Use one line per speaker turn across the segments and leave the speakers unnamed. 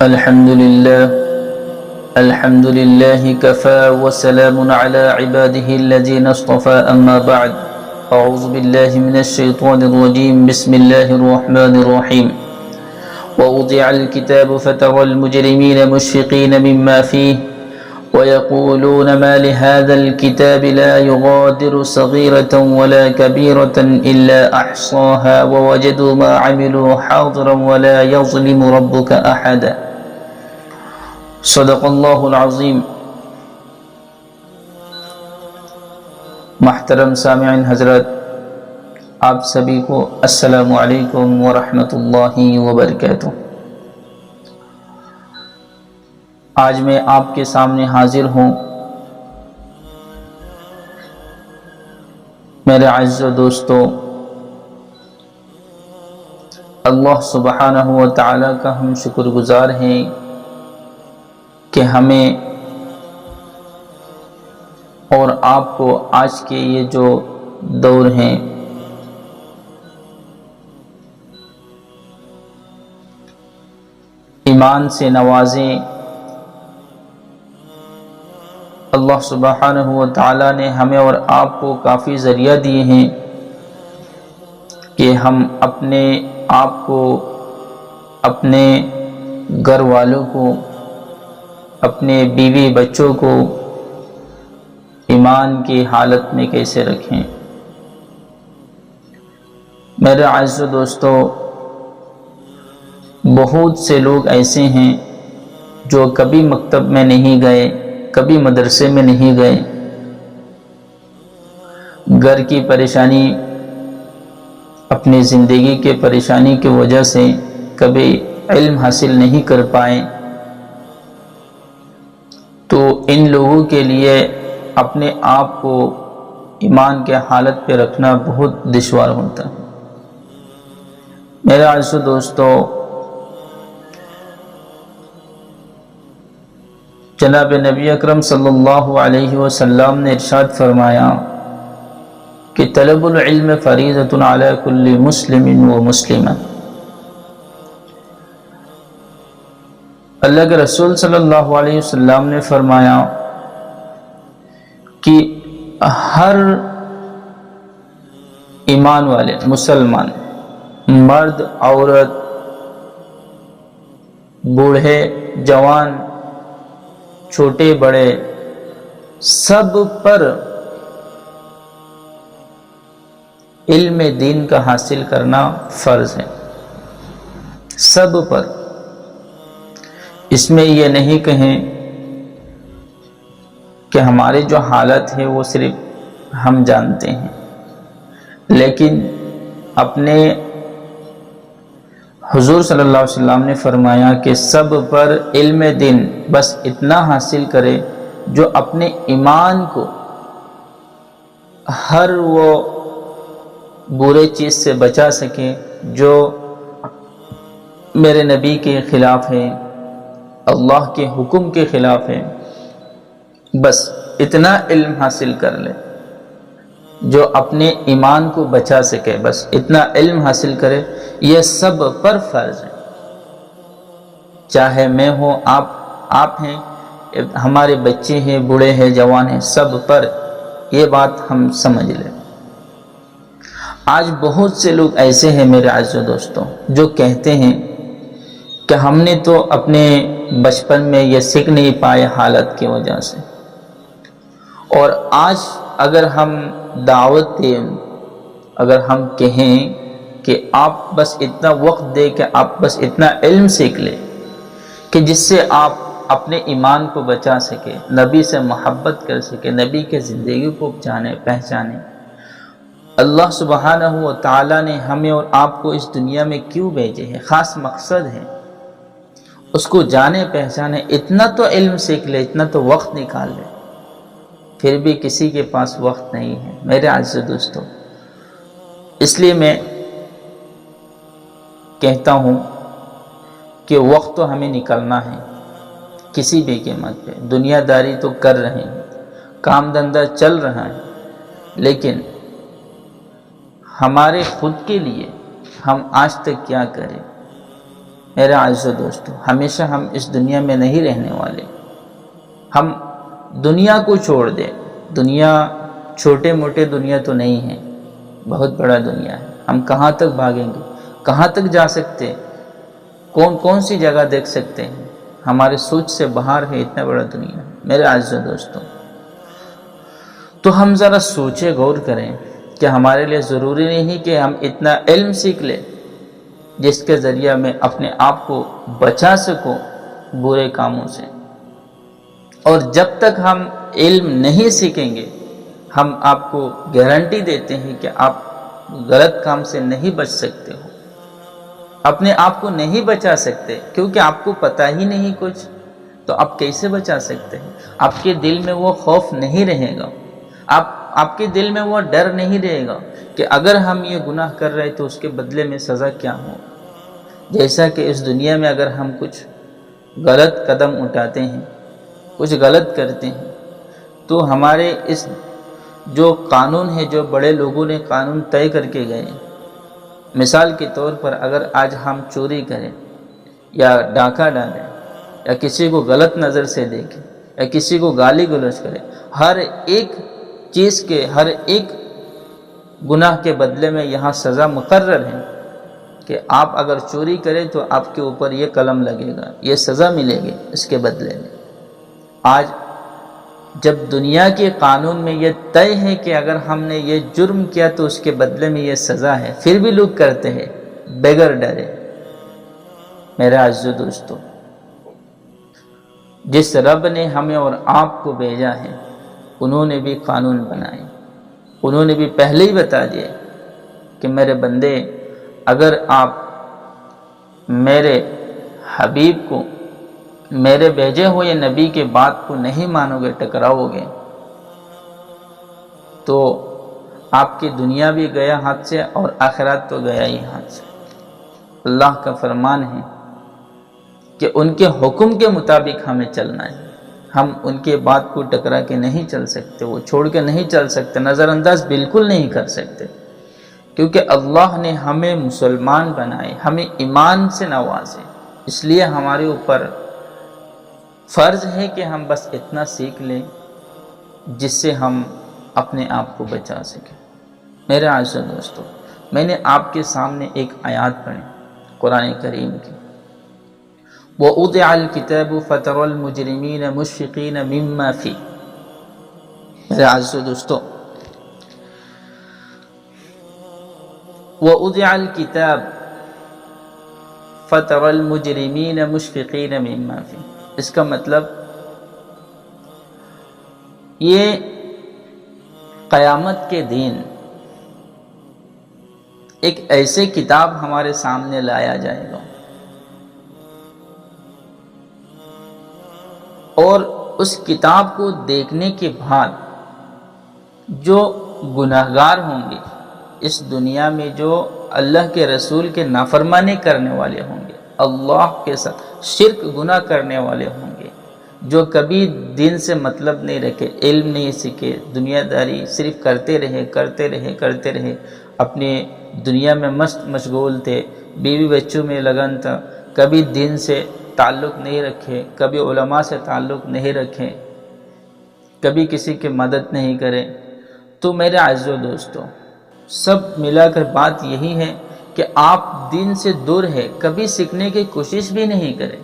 الحمد لله كفى وسلام على عباده الذين اصطفى أما بعد أعوذ بالله من الشيطان الرجيم بسم الله الرحمن الرحيم ووضع الكتاب فترى المجرمين مشفقين مما فيه ويقولون ما لهذا الكتاب لا يغادر صغيرة ولا كبيرة إلا أحصاها ووجدوا ما عملوا حاضرا ولا يظلم ربك أحدا صدق اللہ العظیم۔ محترم سامعین حضرات، آپ سبھی کو السلام علیکم ورحمۃ اللہ وبرکاتہ۔ آج میں آپ کے سامنے حاضر ہوں میرے عزیز و دوستو۔ اللہ سبحانہ و تعالی کا ہم شکر گزار ہیں کہ ہمیں اور آپ کو آج کے یہ جو دور ہیں ایمان سے نوازیں۔ اللہ سبحانہ و تعالی نے ہمیں اور آپ کو کافی ذریعہ دیے ہیں کہ ہم اپنے آپ کو، اپنے گھر والوں کو، اپنے بیوی بچوں کو ایمان کی حالت میں کیسے رکھیں۔ میرے عزیز و دوستو، بہت سے لوگ ایسے ہیں جو کبھی مکتب میں نہیں گئے، کبھی مدرسے میں نہیں گئے، گھر کی پریشانی، اپنی زندگی کے پریشانی کی وجہ سے کبھی علم حاصل نہیں کر پائے۔ تو ان لوگوں کے لیے اپنے آپ کو ایمان کے حالت پہ رکھنا بہت دشوار ہوتا ہے۔ میرے عزیز دوستو، جناب نبی اکرم صلی اللہ علیہ وسلم نے ارشاد فرمایا کہ طلب العلم فریضۃ علی کل مسلم و مسلمہ۔ اللہ کے رسول صلی اللہ علیہ وسلم نے فرمایا کہ ہر ایمان والے مسلمان، مرد، عورت، بوڑھے، جوان، چھوٹے بڑے، سب پر علم دین کا حاصل کرنا فرض ہے، سب پر۔ اس میں یہ نہیں کہیں کہ ہماری جو حالت ہے وہ صرف ہم جانتے ہیں، لیکن اپنے حضور صلی اللہ علیہ وسلم نے فرمایا کہ سب پر علم دین بس اتنا حاصل کرے جو اپنے ایمان کو ہر وہ برے چیز سے بچا سکے جو میرے نبی کے خلاف ہے، اللہ کے حکم کے خلاف ہے۔ بس اتنا علم حاصل کر لے جو اپنے ایمان کو بچا سکے، بس اتنا علم حاصل کرے۔ یہ سب پر فرض ہے، چاہے میں ہوں، آپ ہیں، ہمارے بچے ہیں، بوڑھے ہیں، جوان ہیں، سب پر یہ بات ہم سمجھ لیں۔ آج بہت سے لوگ ایسے ہیں میرے عزیز دوستوں جو کہتے ہیں کہ ہم نے تو اپنے بچپن میں یہ سیکھ نہیں پائے حالت کی وجہ سے، اور آج اگر ہم دعوت دیں، اگر ہم کہیں کہ آپ بس اتنا وقت دے کہ آپ بس اتنا علم سیکھ لیں کہ جس سے آپ اپنے ایمان کو بچا سکے، نبی سے محبت کر سکے، نبی کے زندگی کو جانے پہچانے۔ اللہ سبحانہ و تعالی نے ہمیں اور آپ کو اس دنیا میں کیوں بھیجے ہے؟ خاص مقصد ہے، اس کو جانے پہچانے۔ اتنا تو علم سیکھ لے، اتنا تو وقت نکال لے، پھر بھی کسی کے پاس وقت نہیں ہے میرے عزیز دوستو۔ اس لیے میں کہتا ہوں کہ وقت تو ہمیں نکلنا ہے کسی بھی قیمت پہ۔ دنیا داری تو کر رہے ہیں، کام دھندہ چل رہا ہے، لیکن ہمارے خود کے لیے ہم آج تک کیا کریں؟ میرے عزیزو دوستو، ہمیشہ ہم اس دنیا میں نہیں رہنے والے. ہم دنیا کو چھوڑ دیں. دنیا چھوٹے موٹے دنیا تو نہیں ہے، بہت بڑا دنیا ہے. ہم کہاں تک بھاگیں گے، کہاں تک جا سکتے، کون سی جگہ دیکھ سکتے ہیں. ہمارے سوچ سے باہر ہے اتنا بڑا دنیا ہے میرے عزیزو دوستو. تو ہم ذرا سوچیں، غور کریں کہ ہمارے لیے ضروری نہیں کہ ہم اتنا علم سیکھ لیں جس کے ذریعہ میں اپنے آپ کو بچا سکوں برے کاموں سے. اور جب تک ہم علم نہیں سیکھیں گے، ہم آپ کو گارنٹی دیتے ہیں کہ آپ غلط کام سے نہیں بچ سکتے ہو، اپنے آپ کو نہیں بچا سکتے، کیونکہ آپ کو پتہ ہی نہیں کچھ. تو آپ کیسے بچا سکتے ہیں؟ آپ کے دل میں وہ خوف نہیں رہے گا، آپ کے دل میں وہ ڈر نہیں رہے گا کہ اگر ہم یہ گناہ کر رہے تو اس کے بدلے میں سزا کیا ہو. جیسا کہ اس دنیا میں اگر ہم کچھ غلط قدم اٹھاتے ہیں، کچھ غلط کرتے ہیں، تو ہمارے اس جو قانون ہے، جو بڑے لوگوں نے قانون طے کر کے گئے، مثال کے طور پر اگر آج ہم چوری کریں یا ڈاکہ ڈالیں یا کسی کو غلط نظر سے دیکھیں یا کسی کو گالی گلوچ کریں، ہر ایک چیز کے، ہر ایک گناہ کے بدلے میں یہاں سزا مقرر ہے کہ آپ اگر چوری کریں تو آپ کے اوپر یہ قلم لگے گا، یہ سزا ملے گی اس کے بدلے میں. آج جب دنیا کے قانون میں یہ طے ہے کہ اگر ہم نے یہ جرم کیا تو اس کے بدلے میں یہ سزا ہے، پھر بھی لوگ کرتے ہیں بغیر ڈرے. میرے عزیزو دوستو، جس رب نے ہمیں اور آپ کو بھیجا ہے، انہوں نے بھی قانون بنائے. انہوں نے بھی پہلے ہی بتا دیا کہ میرے بندے، اگر آپ میرے حبیب کو، میرے بھیجے ہوئے نبی کے بات کو نہیں مانو گے، ٹکراؤ گے، تو آپ کی دنیا بھی گیا ہاتھ سے اور آخرت تو گیا ہی ہاتھ سے. اللہ کا فرمان ہے کہ ان کے حکم کے مطابق ہمیں چلنا ہے. ہم ان کے بات کو ٹکرا کے نہیں چل سکتے، وہ چھوڑ کے نہیں چل سکتے، نظر انداز بالکل نہیں کر سکتے، کیونکہ اللہ نے ہمیں مسلمان بنائے، ہمیں ایمان سے نوازے. اس لیے ہمارے اوپر فرض ہے کہ ہم بس اتنا سیکھ لیں جس سے ہم اپنے آپ کو بچا سکیں. میرے عزیزو دوستو، میں نے آپ کے سامنے ایک آیات پڑھی قرآن کریم کی، وَأُوضِعَ الْكِتَابُ فَتَرَى الْمُجْرِمِينَ مُشْفِقِينَ مِمَّا فِيهِ. میرے عزیزو دوستو، وَأُوضِعَ الْكِتَابُ فَتَرَى الْمُجْرِمِينَ مُشْفِقِينَ مِمَّا فِيهِ. اس کا مطلب یہ قیامت کے دن ایک ایسے کتاب ہمارے سامنے لایا جائے گا، اور اس کتاب کو دیکھنے کے بعد جو گناہگار ہوں گے اس دنیا میں، جو اللہ کے رسول کے نافرمانی کرنے والے ہوں گے، اللہ کے ساتھ شرک گناہ کرنے والے ہوں گے، جو کبھی دین سے مطلب نہیں رکھے، علم نہیں سیکھے، دنیا داری صرف کرتے رہے، اپنے دنیا میں مشغول تھے، بیوی بچوں میں لگن تھا، کبھی دین سے تعلق نہیں رکھے، کبھی علماء سے تعلق نہیں رکھے، کبھی کسی کی مدد نہیں کرے. تو میرے عزیزو دوستو، سب ملا کر بات یہی ہے کہ آپ دین سے دور ہے، کبھی سیکھنے کی کوشش بھی نہیں کریں،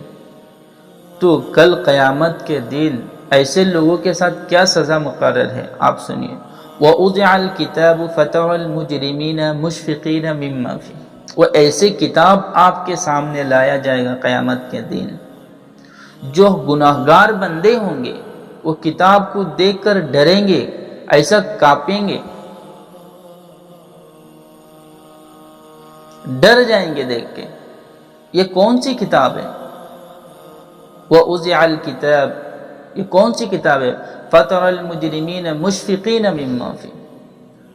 تو کل قیامت کے دن ایسے لوگوں کے ساتھ کیا سزا مقرر ہے آپ سنیے. وَأُوضِعَ الْكِتَابُ فَتَرَى الْمُجْرِمِينَ مُشْفِقِينَ مِمَّا فِيهِ. وہ ایسی کتاب آپ کے سامنے لایا جائے گا قیامت کے دن، جو گناہگار بندے ہوں گے وہ کتاب کو دیکھ کر ڈریں گے، ایسا کانپیں گے، ڈر جائیں گے دیکھ کے. یہ کون سی کتاب ہے؟ وَأُوضِعَ الْكِتَابُ، یہ کون سی کتاب ہے؟ فَتَرَى الْمُجْرِمِينَ مُشْفِقِينَ مِمَّا فِيهِ.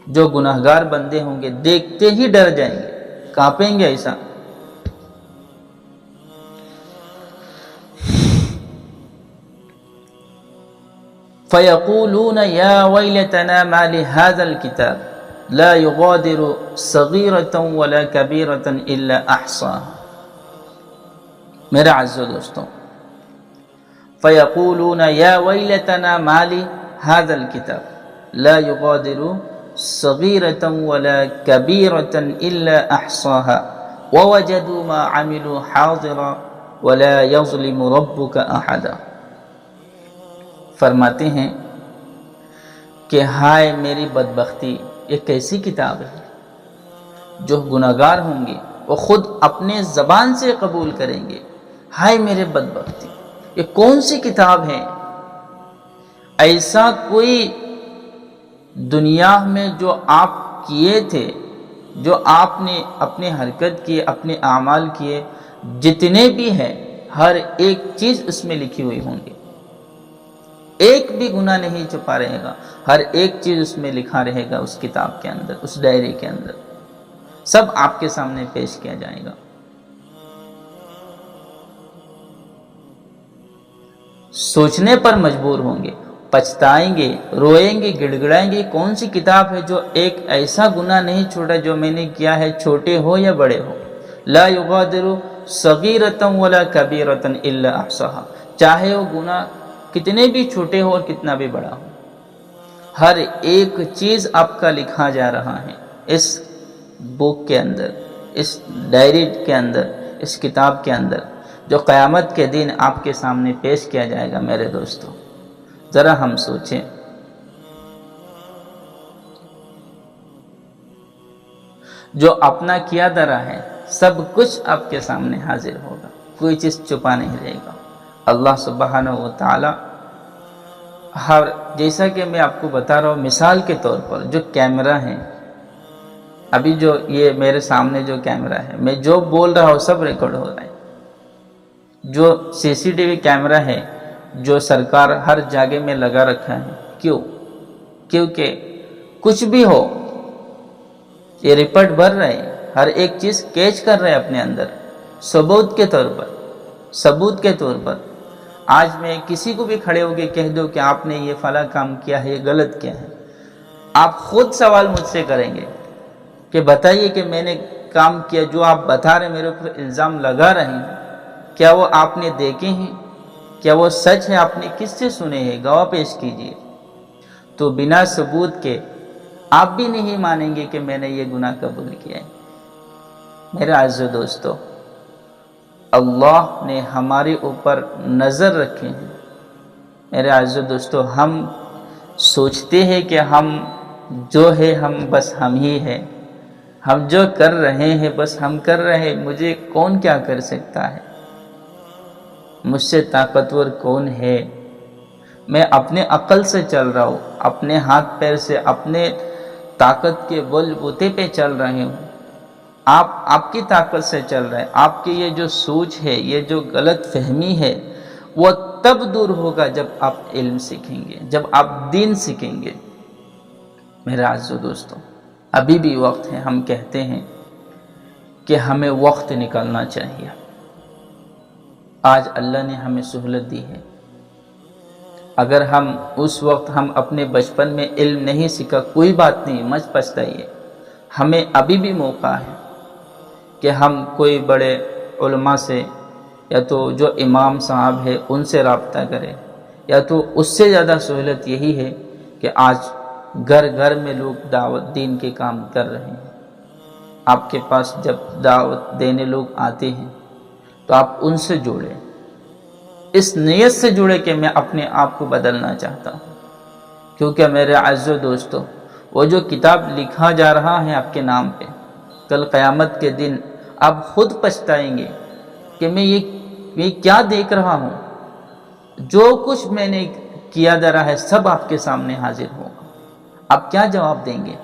جو گناہگار بندے ہوں گے دیکھتے ہی ڈر جائیں گے، کانپیں گے ایسا. فَيَقُولُونَ يَا وَيْلَتَنَا مَا لِهَذَا الْكِتَابِ لَا يُغَادِرُ صَغِيرَةً وَلَا كَبِيرَةً إِلَّا أَحْصَاهَا. میرے عزیزو دوستوں، فَيَقُولُونَ يَا وَيْلَتَنَا مَا لِي هَذَا الْكِتَابِ لَا يُغَادِرُ صَغِيرَةً وَلَا كَبِيرَةً إِلَّا أَحْصَاهَا وَوَجَدُوا مَا عَمِلُوا حَاضِرًا وَلَا يَظْلِمُ رَبُّكَ أَحَدًا۔ فرماتے ہیں کہ ہائے میری بدبختی، یہ کیسی کتاب ہے جو گناہگار ہوں گے وہ خود اپنے زبان سے قبول کریں گے۔ ہائے میرے بدبختی، یہ کون سی کتاب ہے؟ ایسا کوئی دنیا میں جو آپ کیے تھے، جو آپ نے اپنے حرکت کیے، اپنے اعمال کیے، جتنے بھی ہیں ہر ایک چیز اس میں لکھی ہوئی ہوں گی، ایک بھی گناہ نہیں چھپا رہے گا، ہر ایک چیز اس میں لکھا رہے گا، اس کتاب کے اندر، اس ڈائری کے اندر سب آپ کے سامنے پیش کیا جائے گا۔ سوچنے پر مجبور ہوں گے، پچھتائیں گے، روئیں گے، گڑ گڑائیں گے، کون سی کتاب ہے جو ایک ایسا گناہ نہیں چھوڑا جو میں نے کیا ہے، چھوٹے ہو یا بڑے ہو۔ لا یغادر صغیرۃ ولا کبیرۃ الا احصاها، چاہے وہ گناہ کتنے بھی چھوٹے ہو اور کتنا بھی بڑا ہو، ہر ایک چیز آپ کا لکھا جا رہا ہے اس بک کے اندر، اس ڈائری کے اندر، اس کتاب کے اندر، جو قیامت کے دن آپ کے سامنے پیش کیا جائے گا۔ میرے دوستوں ذرا ہم سوچیں، جو اپنا کیا درا ہے سب کچھ آپ کے سامنے حاضر ہوگا، کوئی چیز چھپا نہیں رہے گا۔ اللہ سبحانہ و تعالی جیسا کہ میں آپ کو بتا رہا ہوں، مثال کے طور پر جو کیمرہ ہے، ابھی جو یہ میرے سامنے جو کیمرہ ہے، میں جو بول رہا ہوں سب ریکارڈ ہو رہا ہے۔ جو سی ٹی وی کیمرہ ہے جو سرکار ہر جگہ میں لگا رکھا ہے، کیونکہ کچھ بھی ہو یہ رپورٹ بھر رہے ہیں، ہر ایک چیز کیچ کر رہے ہیں اپنے اندر، ثبوت کے طور پر۔ آج میں کسی کو بھی کھڑے ہو کے کہہ دو کہ آپ نے یہ فلاں کام کیا ہے، یہ غلط کیا ہے، آپ خود سوال مجھ سے کریں گے کہ بتائیے کہ میں نے کام کیا، جو آپ بتا رہے میرے اوپر الزام لگا رہے ہیں، کیا وہ آپ نے دیکھے ہیں؟ کیا وہ سچ ہے؟ آپ نے کس سے سنے ہیں؟ گواہ پیش کیجئے۔ تو بنا ثبوت کے آپ بھی نہیں مانیں گے کہ میں نے یہ گناہ قبول کیا ہے۔ میرے عزیز دوستو، اللہ نے ہمارے اوپر نظر رکھے ہیں۔ میرے عزیز دوستو، ہم سوچتے ہیں کہ ہم جو ہے ہم بس ہم ہی ہیں، ہم جو کر رہے ہیں بس ہم کر رہے ہیں، مجھے کون کیا کر سکتا ہے، مجھ سے طاقتور کون ہے، میں اپنے عقل سے چل رہا ہوں، اپنے ہاتھ پیر سے، اپنے طاقت کے بل بوتے پہ چل رہے ہوں، آپ کی طاقت سے چل رہے ہیں۔ آپ کی یہ جو سوچ ہے، یہ جو غلط فہمی ہے، وہ تب دور ہوگا جب آپ علم سیکھیں گے، جب آپ دین سیکھیں گے۔ میرے عزیزو دوستو، ابھی بھی وقت ہے، ہم کہتے ہیں کہ ہمیں وقت نکالنا چاہیے۔ آج اللہ نے ہمیں سہولت دی ہے، اگر ہم اس وقت ہم اپنے بچپن میں علم نہیں سیکھا، کوئی بات نہیں، مت پچھتائیے، ہمیں ابھی بھی موقع ہے کہ ہم کوئی بڑے علماء سے، یا تو جو امام صاحب ہے ان سے رابطہ کریں، یا تو اس سے زیادہ سہولت یہی ہے کہ آج گھر گھر میں لوگ دعوت دین کے کام کر رہے ہیں۔ آپ کے پاس جب دعوت دینے لوگ آتے ہیں تو آپ ان سے جوڑیں، اس نیت سے جڑے کہ میں اپنے آپ کو بدلنا چاہتا ہوں، کیونکہ میرے عزیزو دوستو، وہ جو کتاب لکھا جا رہا ہے آپ کے نام پہ، کل قیامت کے دن آپ خود پچھتائیں گے کہ میں یہ کیا دیکھ رہا ہوں، جو کچھ میں نے کیا درا ہے سب آپ کے سامنے حاضر ہوگا، آپ کیا جواب دیں گے؟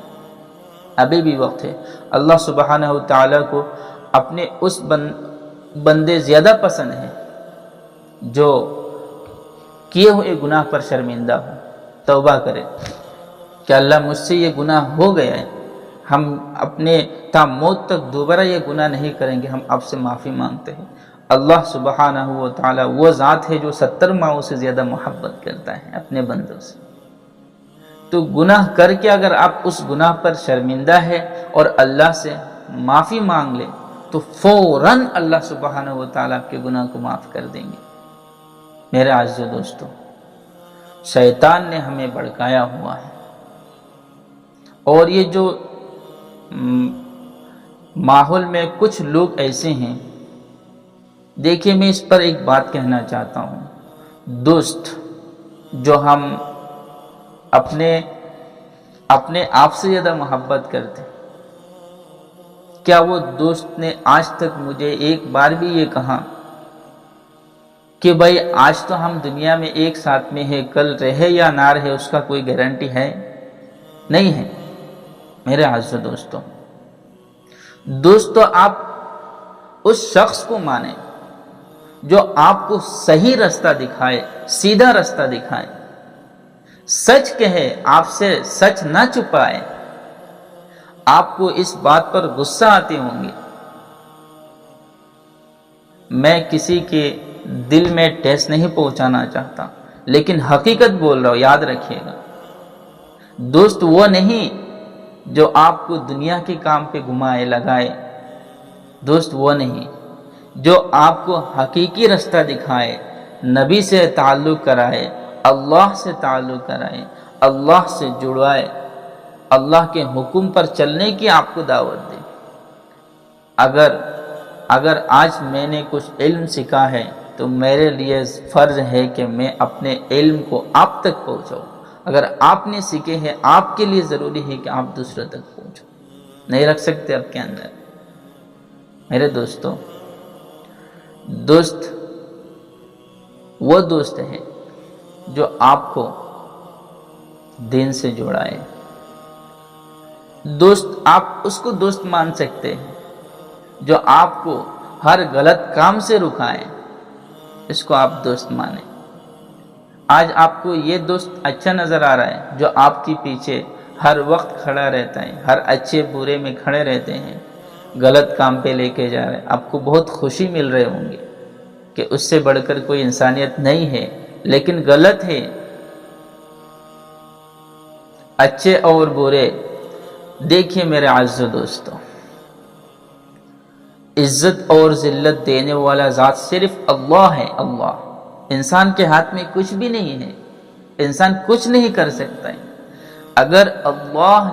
ابھی بھی وقت ہے۔ اللہ سبحانہ و تعالیٰ کو اپنے اس بندے زیادہ پسند ہے جو کیے ہوئے گناہ پر شرمندہ ہو، توبہ کرے کہ اللہ مجھ سے یہ گناہ ہو گیا ہے، ہم اپنے تا موت تک دوبارہ یہ گناہ نہیں کریں گے، ہم آپ سے معافی مانگتے ہیں۔ اللہ سبحانہ و تعالی وہ ذات ہے جو 70 ماؤں سے زیادہ محبت کرتا ہے اپنے بندوں سے۔ تو گناہ کر کے اگر آپ اس گناہ پر شرمندہ ہے اور اللہ سے معافی مانگ لیں تو فوراً اللہ سبحانہ و تعالیٰ آپ کے گناہ کو معاف کر دیں گے۔ میرے عزیزو دوستو، شیطان نے ہمیں بھڑکایا ہوا ہے، اور یہ جو ماحول میں کچھ لوگ ایسے ہیں، دیکھیے میں اس پر ایک بات کہنا چاہتا ہوں۔ دوست جو ہم اپنے آپ سے زیادہ محبت کرتے، کیا وہ دوست نے آج تک مجھے ایک بار بھی یہ کہا کہ بھائی آج تو ہم دنیا میں ایک ساتھ میں ہے، کل رہے یا نہ رہے اس کا کوئی گارنٹی ہے؟ نہیں ہے۔ میرے عزیزو دوستو، دوستو آپ اس شخص کو مانیں جو آپ کو صحیح رستہ دکھائے، سیدھا رستہ دکھائے، سچ کہے، آپ سے سچ نہ چھپائے۔ آپ کو اس بات پر غصہ آتے ہوں گے، میں کسی کے دل میں ٹھیس نہیں پہنچانا چاہتا، لیکن حقیقت بول رہا ہوں، یاد رکھیے گا۔ دوست وہ نہیں جو آپ کو دنیا کے کام پہ گھمائے لگائے، دوست وہ نہیں جو آپ کو حقیقی رستہ دکھائے، نبی سے تعلق کرائے، اللہ سے تعلق کرائے، اللہ سے جڑوائے، اللہ کے حکم پر چلنے کی آپ کو دعوت دے۔ اگر آج میں نے کچھ علم سیکھا ہے تو میرے لیے فرض ہے کہ میں اپنے علم کو آپ تک پہنچاؤں۔ اگر آپ نے سیکھے ہیں، آپ کے لیے ضروری ہے کہ آپ دوسروں تک پہنچو، نہیں رکھ سکتے آپ کے اندر۔ میرے دوستو، دوست وہ دوست ہے جو آپ کو دین سے جوڑائے۔ دوست آپ اس کو دوست مان سکتے ہیں جو آپ کو ہر غلط کام سے رکائے، اس کو آپ دوست مانیں۔ آج آپ کو یہ دوست اچھا نظر آ رہا ہے جو آپ کے پیچھے ہر وقت کھڑا رہتا ہے، ہر اچھے برے میں کھڑے رہتے ہیں، غلط کام پہ لے کے جا رہے ہیں، آپ کو بہت خوشی مل رہے ہوں گے کہ اس سے بڑھ کر کوئی انسانیت نہیں ہے، لیکن غلط ہے۔ اچھے اور برے، دیکھیے میرے عزیزو دوستو، عزت اور ذلت دینے والا ذات صرف اللہ ہے، اللہ۔ انسان کے ہاتھ میں کچھ بھی نہیں ہے، انسان کچھ نہیں کر سکتا ہے۔ اگر اللہ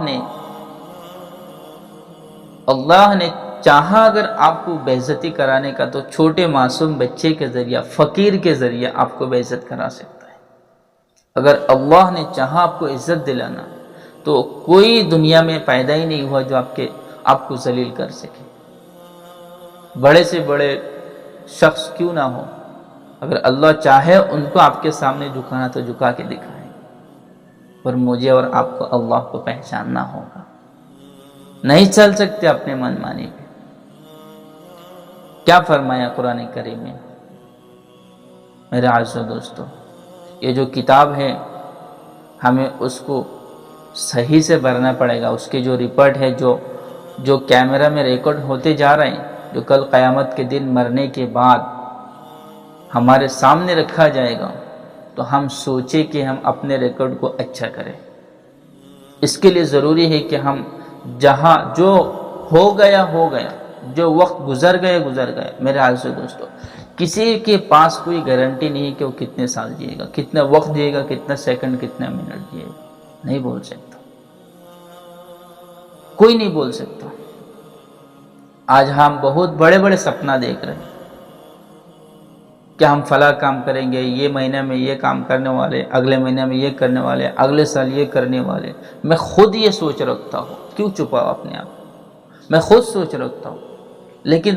نے چاہا اگر آپ کو بے عزتی کرانے کا تو چھوٹے معصوم بچے کے ذریعہ، فقیر کے ذریعہ آپ کو بے عزت کرا سکتا ہے۔ اگر اللہ نے چاہا آپ کو عزت دلانا تو کوئی دنیا میں پیدا ہی نہیں ہوا جو آپ کو ذلیل کر سکے۔ بڑے سے بڑے شخص کیوں نہ ہو، اگر اللہ چاہے ان کو آپ کے سامنے جھکانا تو جھکا کے دکھائے، پر مجھے اور آپ کو اللہ کو پہچاننا ہوگا۔ نہیں چل سکتے اپنے من مانی پہ۔ کیا فرمایا قرآن کریم میں؟ میرے عزیزو دوستو، یہ جو کتاب ہے ہمیں اس کو صحیح سے بھرنا پڑے گا۔ اس کے جو رپورٹ ہے، جو کیمرہ میں ریکارڈ ہوتے جا رہے ہیں، جو کل قیامت کے دن مرنے کے بعد ہمارے سامنے رکھا جائے گا، تو ہم سوچیں کہ ہم اپنے ریکارڈ کو اچھا کریں۔ اس کے لیے ضروری ہے کہ ہم جہاں جو ہو گیا ہو گیا، جو وقت گزر گئے۔ میرے عزیزو دوستو، کسی کے پاس کوئی گارنٹی نہیں کہ وہ کتنے سال جیے گا، کتنا وقت جیے گا، کتنا سیکنڈ، کتنا منٹ جیے گا، نہیں بول سکتا، کوئی نہیں بول سکتا۔ آج ہم بہت بڑے بڑے سپنا دیکھ رہے ہیں کہ ہم فلاں کام کریں گے، یہ مہینے میں یہ کام کرنے والے، اگلے مہینے میں یہ کرنے والے، اگلے سال یہ کرنے والے۔ میں خود یہ سوچ رکھتا ہوں، کیوں چھپاؤ اپنے آپ؟ میں خود سوچ رکھتا ہوں، لیکن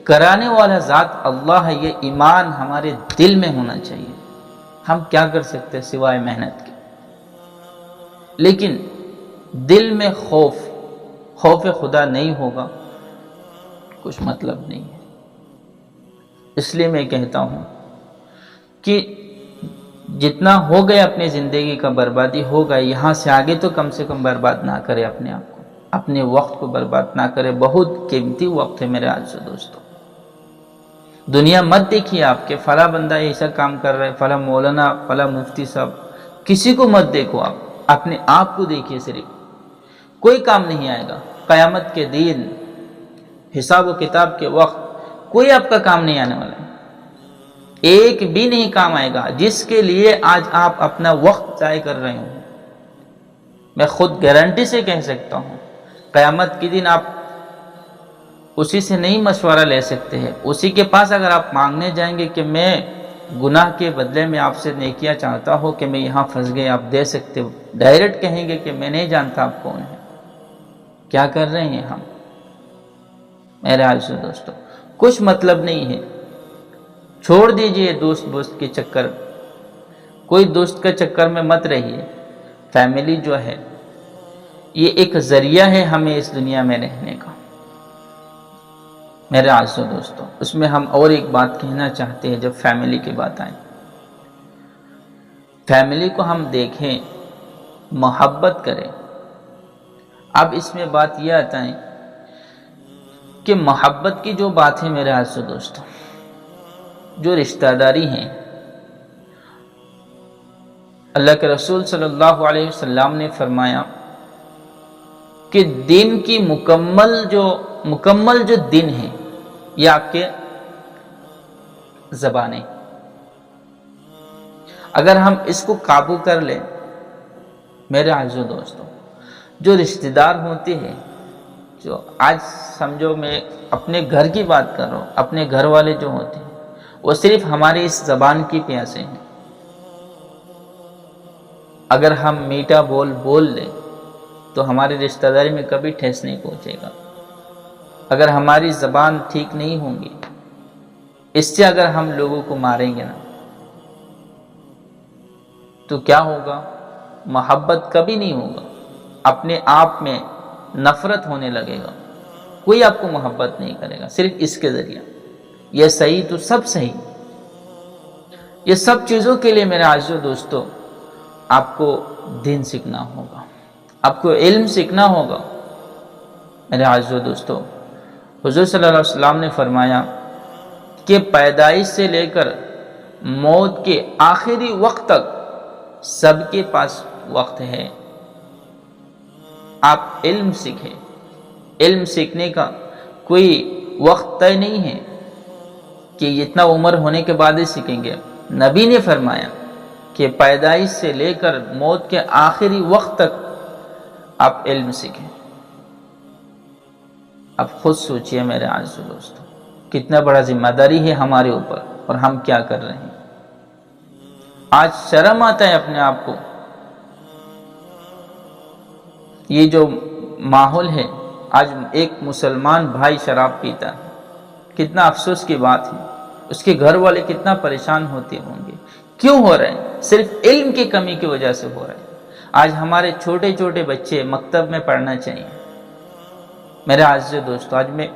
کرانے والا ذات اللہ ہے۔ یہ ایمان ہمارے دل میں ہونا چاہیے۔ ہم کیا کر سکتے سوائے محنت کے؟ لیکن دل میں خوف خدا نہیں ہوگا، کچھ مطلب نہیں ہے۔ اس لیے میں کہتا ہوں کہ جتنا ہو گیا اپنی زندگی کا بربادی ہو گیا، یہاں سے آگے تو کم سے کم برباد نہ کرے اپنے آپ کو، اپنے وقت کو برباد نہ کرے۔ بہت قیمتی وقت ہے میرے عزیزو دوستو۔ دنیا مت دیکھیے آپ کے فلاں بندہ ایسا کام کر رہا ہے، فلاں مولانا، فلاں مفتی صاحب، کسی کو مت دیکھو، آپ اپنے آپ کو دیکھیے۔ صرف کوئی کام نہیں آئے گا قیامت کے دن۔ حساب و کتاب کے وقت کوئی آپ کا کام نہیں آنے والا ہے، ایک بھی نہیں کام آئے گا جس کے لیے آج آپ اپنا وقت ضائع کر رہے ہوں۔ میں خود گارنٹی سے کہہ سکتا ہوں، قیامت کے دن آپ اسی سے نہیں مشورہ لے سکتے ہیں۔ اسی کے پاس اگر آپ مانگنے جائیں گے کہ میں گناہ کے بدلے میں آپ سے نیکیاں چاہتا ہوں کہ میں یہاں پھنس گئے، آپ دے سکتے ہو، ڈائریکٹ کہیں گے کہ میں نہیں جانتا آپ کون ہیں۔ کیا کر رہے ہیں ہم؟ میرے عزیز دوستو، کچھ مطلب نہیں ہے، چھوڑ دیجئے دوست کے چکر، کوئی دوست کا چکر میں مت رہیے۔ فیملی جو ہے یہ ایک ذریعہ ہے ہمیں اس دنیا میں رہنے کا۔ میرے عزیز دوستو، اس میں ہم اور ایک بات کہنا چاہتے ہیں جب فیملی کی بات آئے، فیملی کو ہم دیکھیں، محبت کریں۔ اب اس میں بات یہ آتا ہے کہ محبت کی جو بات ہے میرے عزیز دوستو، جو رشتہ داری ہیں، اللہ کے رسول صلی اللہ علیہ وسلم نے فرمایا کہ دین کی مکمل جو دن ہے یہ آپ کے زبانیں، اگر ہم اس کو قابو کر لیں میرے عزیزو دوستو، جو رشتہ دار ہوتے ہیں، جو آج سمجھو میں اپنے گھر کی بات کر رہا ہوں، اپنے گھر والے جو ہوتے ہیں وہ صرف ہماری اس زبان کی پیاسے ہیں۔ اگر ہم میٹھا بول لیں تو ہماری رشتہ داری میں کبھی ٹھیس نہیں پہنچے گا۔ اگر ہماری زبان ٹھیک نہیں ہوں گی، اس سے اگر ہم لوگوں کو ماریں گے نا تو کیا ہوگا؟ محبت کبھی نہیں ہوگا، اپنے آپ میں نفرت ہونے لگے گا، کوئی آپ کو محبت نہیں کرے گا، صرف اس کے ذریعہ۔ یہ صحیح تو سب صحیح، یہ سب چیزوں کے لیے میرے عزیزو دوستو آپ کو دین سیکھنا ہوگا، آپ کو علم سیکھنا ہوگا۔ میرے عزیزو دوستو، حضور صلی اللہ علیہ وسلم نے فرمایا کہ پیدائش سے لے کر موت کے آخری وقت تک سب کے پاس وقت ہے، آپ علم سیکھیں۔ علم سیکھنے کا کوئی وقت طے نہیں ہے کہ اتنا عمر ہونے کے بعد ہی سیکھیں گے۔ نبی نے فرمایا کہ پیدائش سے لے کر موت کے آخری وقت تک آپ علم سیکھیں۔ اب خود سوچئے میرے عزیز دوستو، کتنا بڑا ذمہ داری ہے ہمارے اوپر، اور ہم کیا کر رہے ہیں۔ آج شرم آتا ہے اپنے آپ کو، یہ جو ماحول ہے، آج ایک مسلمان بھائی شراب پیتا ہے، کتنا افسوس کی بات ہے، اس کے گھر والے کتنا پریشان ہوتے ہوں گے۔ کیوں ہو رہے ہیں؟ صرف علم کی کمی کی وجہ سے ہو رہے ہیں۔ آج ہمارے چھوٹے چھوٹے بچے مکتب میں پڑھنا چاہیے۔ میرے عزیز دوستو، آج میں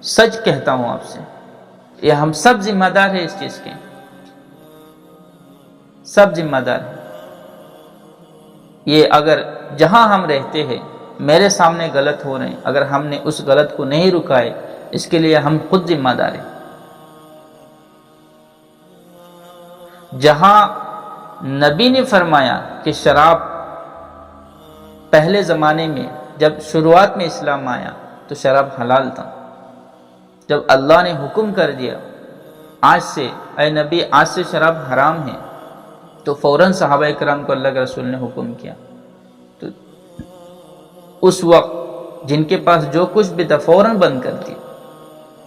سچ کہتا ہوں آپ سے، یہ ہم سب ذمہ دار ہیں اس چیز کے، سب ذمہ دار ہیں۔ یہ اگر جہاں ہم رہتے ہیں میرے سامنے غلط ہو رہے ہیں، اگر ہم نے اس غلط کو نہیں رکائے، اس کے لیے ہم خود ذمہ دار ہیں۔ جہاں نبی نے فرمایا کہ شراب پہلے زمانے میں جب شروعات میں اسلام آیا تو شراب حلال تھا، جب اللہ نے حکم کر دیا آج سے اے نبی آج سے شراب حرام ہے، تو فوراً صحابہ کرام کو اللہ کے رسول نے حکم کیا، تو اس وقت جن کے پاس جو کچھ بھی تھا فوراً بند کر دیا،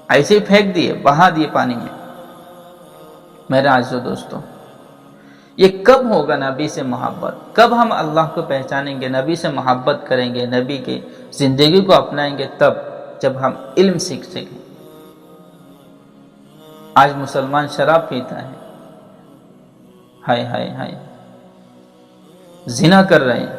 ایسے ہی پھینک دیے، بہا دیے پانی میں۔ میرے عزیزو دوستو، یہ کب ہوگا نبی سے محبت؟ کب ہم اللہ کو پہچانیں گے، نبی سے محبت کریں گے، نبی کی زندگی کو اپنائیں گے؟ تب جب ہم علم سیکھ سکیں۔ آج مسلمان شراب پیتا ہے، ہائے ہائے ہائے، زنا کر رہے ہیں،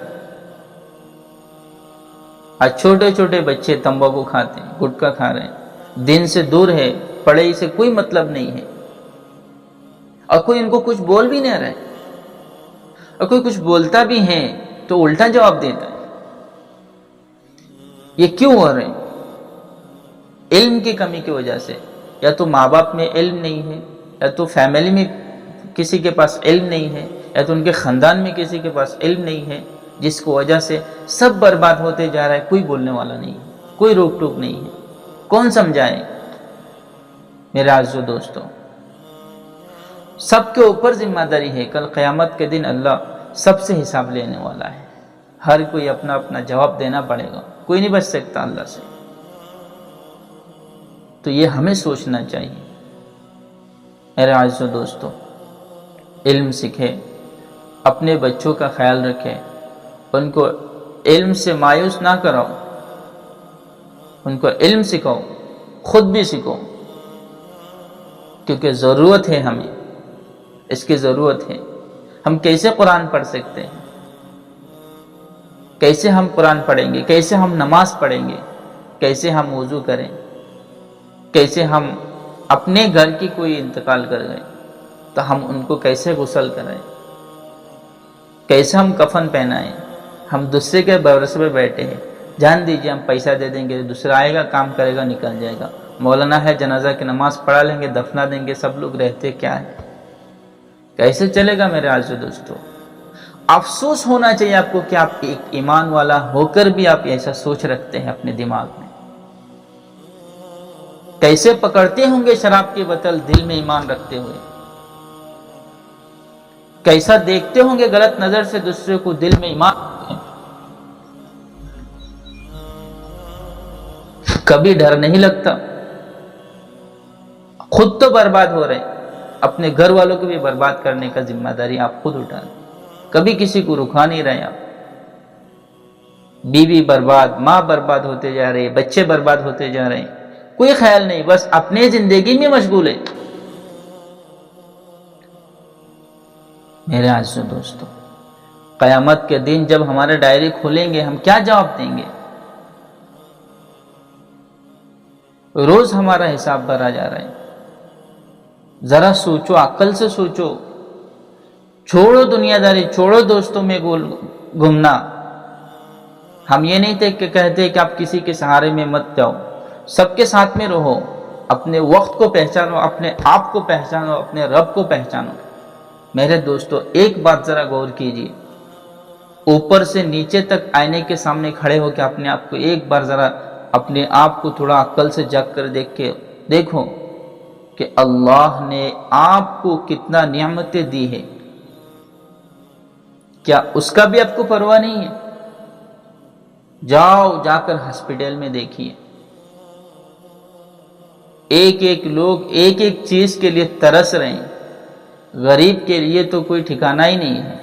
آج چھوٹے چھوٹے بچے تمباکو کھاتے ہیں، گٹکا کھا رہے ہیں، دین سے دور ہے، پڑھائی سے کوئی مطلب نہیں ہے، اور کوئی ان کو کچھ بول بھی نہیں رہا ہے، اور کوئی کچھ بولتا بھی ہے تو الٹا جواب دیتا ہے۔ یہ کیوں ہو رہے ہیں؟ علم کی کمی کی وجہ سے، یا تو ماں باپ میں علم نہیں ہے، یا تو فیملی میں کسی کے پاس علم نہیں ہے، یا تو ان کے خاندان میں کسی کے پاس علم نہیں ہے، جس کو وجہ سے سب برباد ہوتے جا رہا ہے، کوئی بولنے والا نہیں ہے، کوئی روک ٹوک نہیں ہے، کون سمجھائے؟ میرے عزیزو دوستو، سب کے اوپر ذمہ داری ہے. کل قیامت کے دن اللہ سب سے حساب لینے والا ہے. ہر کوئی اپنا اپنا جواب دینا پڑے گا، کوئی نہیں بچ سکتا اللہ سے. تو یہ ہمیں سوچنا چاہیے. میرے عزیزو دوستو، علم سیکھے، اپنے بچوں کا خیال رکھے، ان کو علم سے مایوس نہ کرو، ان کو علم سکھاؤ، خود بھی سیکھو، کیونکہ ضرورت ہے، ہمیں اس کی ضرورت ہے. ہم کیسے قرآن پڑھ سکتے ہیں؟ کیسے ہم قرآن پڑھیں گے؟ کیسے ہم نماز پڑھیں گے؟ کیسے ہم وضو کریں؟ کیسے ہم اپنے گھر کی کوئی انتقال کر گئے تو ہم ان کو کیسے غسل کرائیں؟ کیسے ہم کفن پہنائیں؟ ہم دوسرے کے بھروسے پہ بیٹھے ہیں، جان دیجئے ہم پیسہ دے دیں گے، دوسرا آئے گا، کام کرے گا، نکل جائے گا. مولانا ہے، جنازہ کی نماز پڑھا لیں گے، دفنا دیں گے، سب لوگ رہتے کیا ہے؟ کیسے چلے گا میرے عزیزو دوستو؟ افسوس ہونا چاہیے آپ کو کہ آپ ایک ایمان والا ہو کر بھی آپ ایسا سوچ رکھتے ہیں اپنے دماغ میں. کیسے پکڑتے ہوں گے شراب کی بوتل دل میں ایمان رکھتے ہوئے؟ کیسا دیکھتے ہوں گے غلط نظر سے دوسرے کو دل میں ایمان رکھتے ہیں؟ کبھی ڈر نہیں لگتا؟ خود تو برباد ہو رہے ہیں، اپنے گھر والوں کو بھی برباد کرنے کا ذمہ داری آپ خود اٹھا لیں. کبھی کسی کو رکھا نہیں رہے آپ. بیوی برباد، ماں برباد ہوتے جا رہے، بچے برباد ہوتے جا رہے ہیں، کوئی خیال نہیں، بس اپنے زندگی میں مشغول ہے. میرے عزیزو دوستو، قیامت کے دن جب ہمارے ڈائری کھولیں گے، ہم کیا جواب دیں گے؟ روز ہمارا حساب بھرا جا رہا ہے. ذرا سوچو، عقل سے سوچو. چھوڑو دنیا داری، چھوڑو دوستوں میں گھومنا. ہم یہ نہیں کہتے کہ آپ کسی کے سہارے میں مت جاؤ، سب کے ساتھ میں رہو. اپنے وقت کو پہچانو، اپنے آپ کو پہچانو، اپنے رب کو پہچانو. میرے دوستو، ایک بات ذرا غور کیجیے. اوپر سے نیچے تک آئینے کے سامنے کھڑے ہو کے اپنے آپ کو ایک بار ذرا اپنے آپ کو تھوڑا عقل سے جگ کر دیکھو کہ اللہ نے آپ کو کتنا نعمتیں دی ہے. کیا اس کا بھی آپ کو پرواہ نہیں ہے؟ جاؤ، جا کر ہاسپٹل میں دیکھیے. ایک ایک لوگ ایک ایک چیز کے لیے ترس رہے ہیں. غریب کے لیے تو کوئی ٹھکانہ ہی نہیں ہے.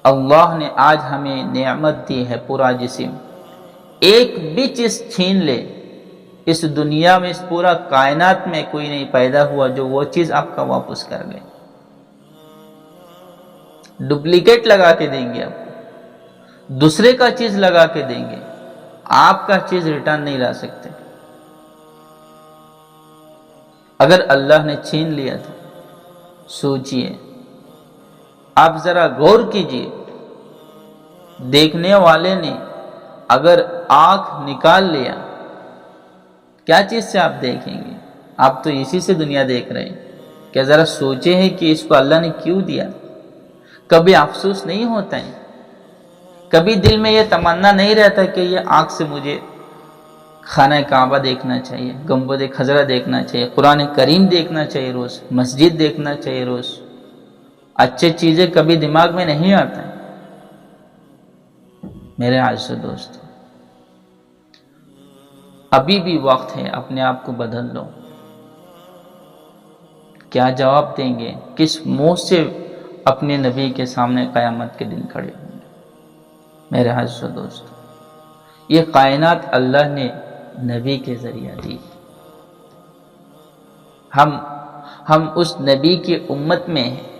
اللہ نے آج ہمیں نعمت دی ہے، پورا جسم. ایک بھی چیز چھین لے، اس دنیا میں، اس پورا کائنات میں کوئی نہیں پیدا ہوا جو وہ چیز آپ کا واپس کر لے. ڈپلیکیٹ لگا کے دیں گے آپ کو، دوسرے کا چیز لگا کے دیں گے، آپ کا چیز ریٹرن نہیں لا سکتے. اگر اللہ نے چھین لیا تو سوچئے. آپ ذرا غور کیجئے، دیکھنے والے نے اگر آنکھ نکال لیا، کیا چیز سے آپ دیکھیں گے؟ آپ تو اسی سے دنیا دیکھ رہے ہیں. کیا ذرا سوچے ہیں کہ اس کو اللہ نے کیوں دیا؟ کبھی افسوس نہیں ہوتا ہے؟ کبھی دل میں یہ تمنا نہیں رہتا کہ یہ آنکھ سے مجھے خانہ کعبہ دیکھنا چاہیے، گنبد خضرا دیکھنا چاہیے، قرآن کریم دیکھنا چاہیے، روز مسجد دیکھنا چاہیے روز؟ اچھے چیزیں کبھی دماغ میں نہیں آتا ہے. میرے عزیزو دوستو، ابھی بھی وقت ہے، اپنے آپ کو بدل لو. کیا جواب دیں گے؟ کس منہ سے اپنے نبی کے سامنے قیامت کے دن کھڑے ہوں گے؟ میرے عزیزو دوستو، یہ کائنات اللہ نے نبی کے ذریعہ دی. ہم اس نبی کی امت میں ہیں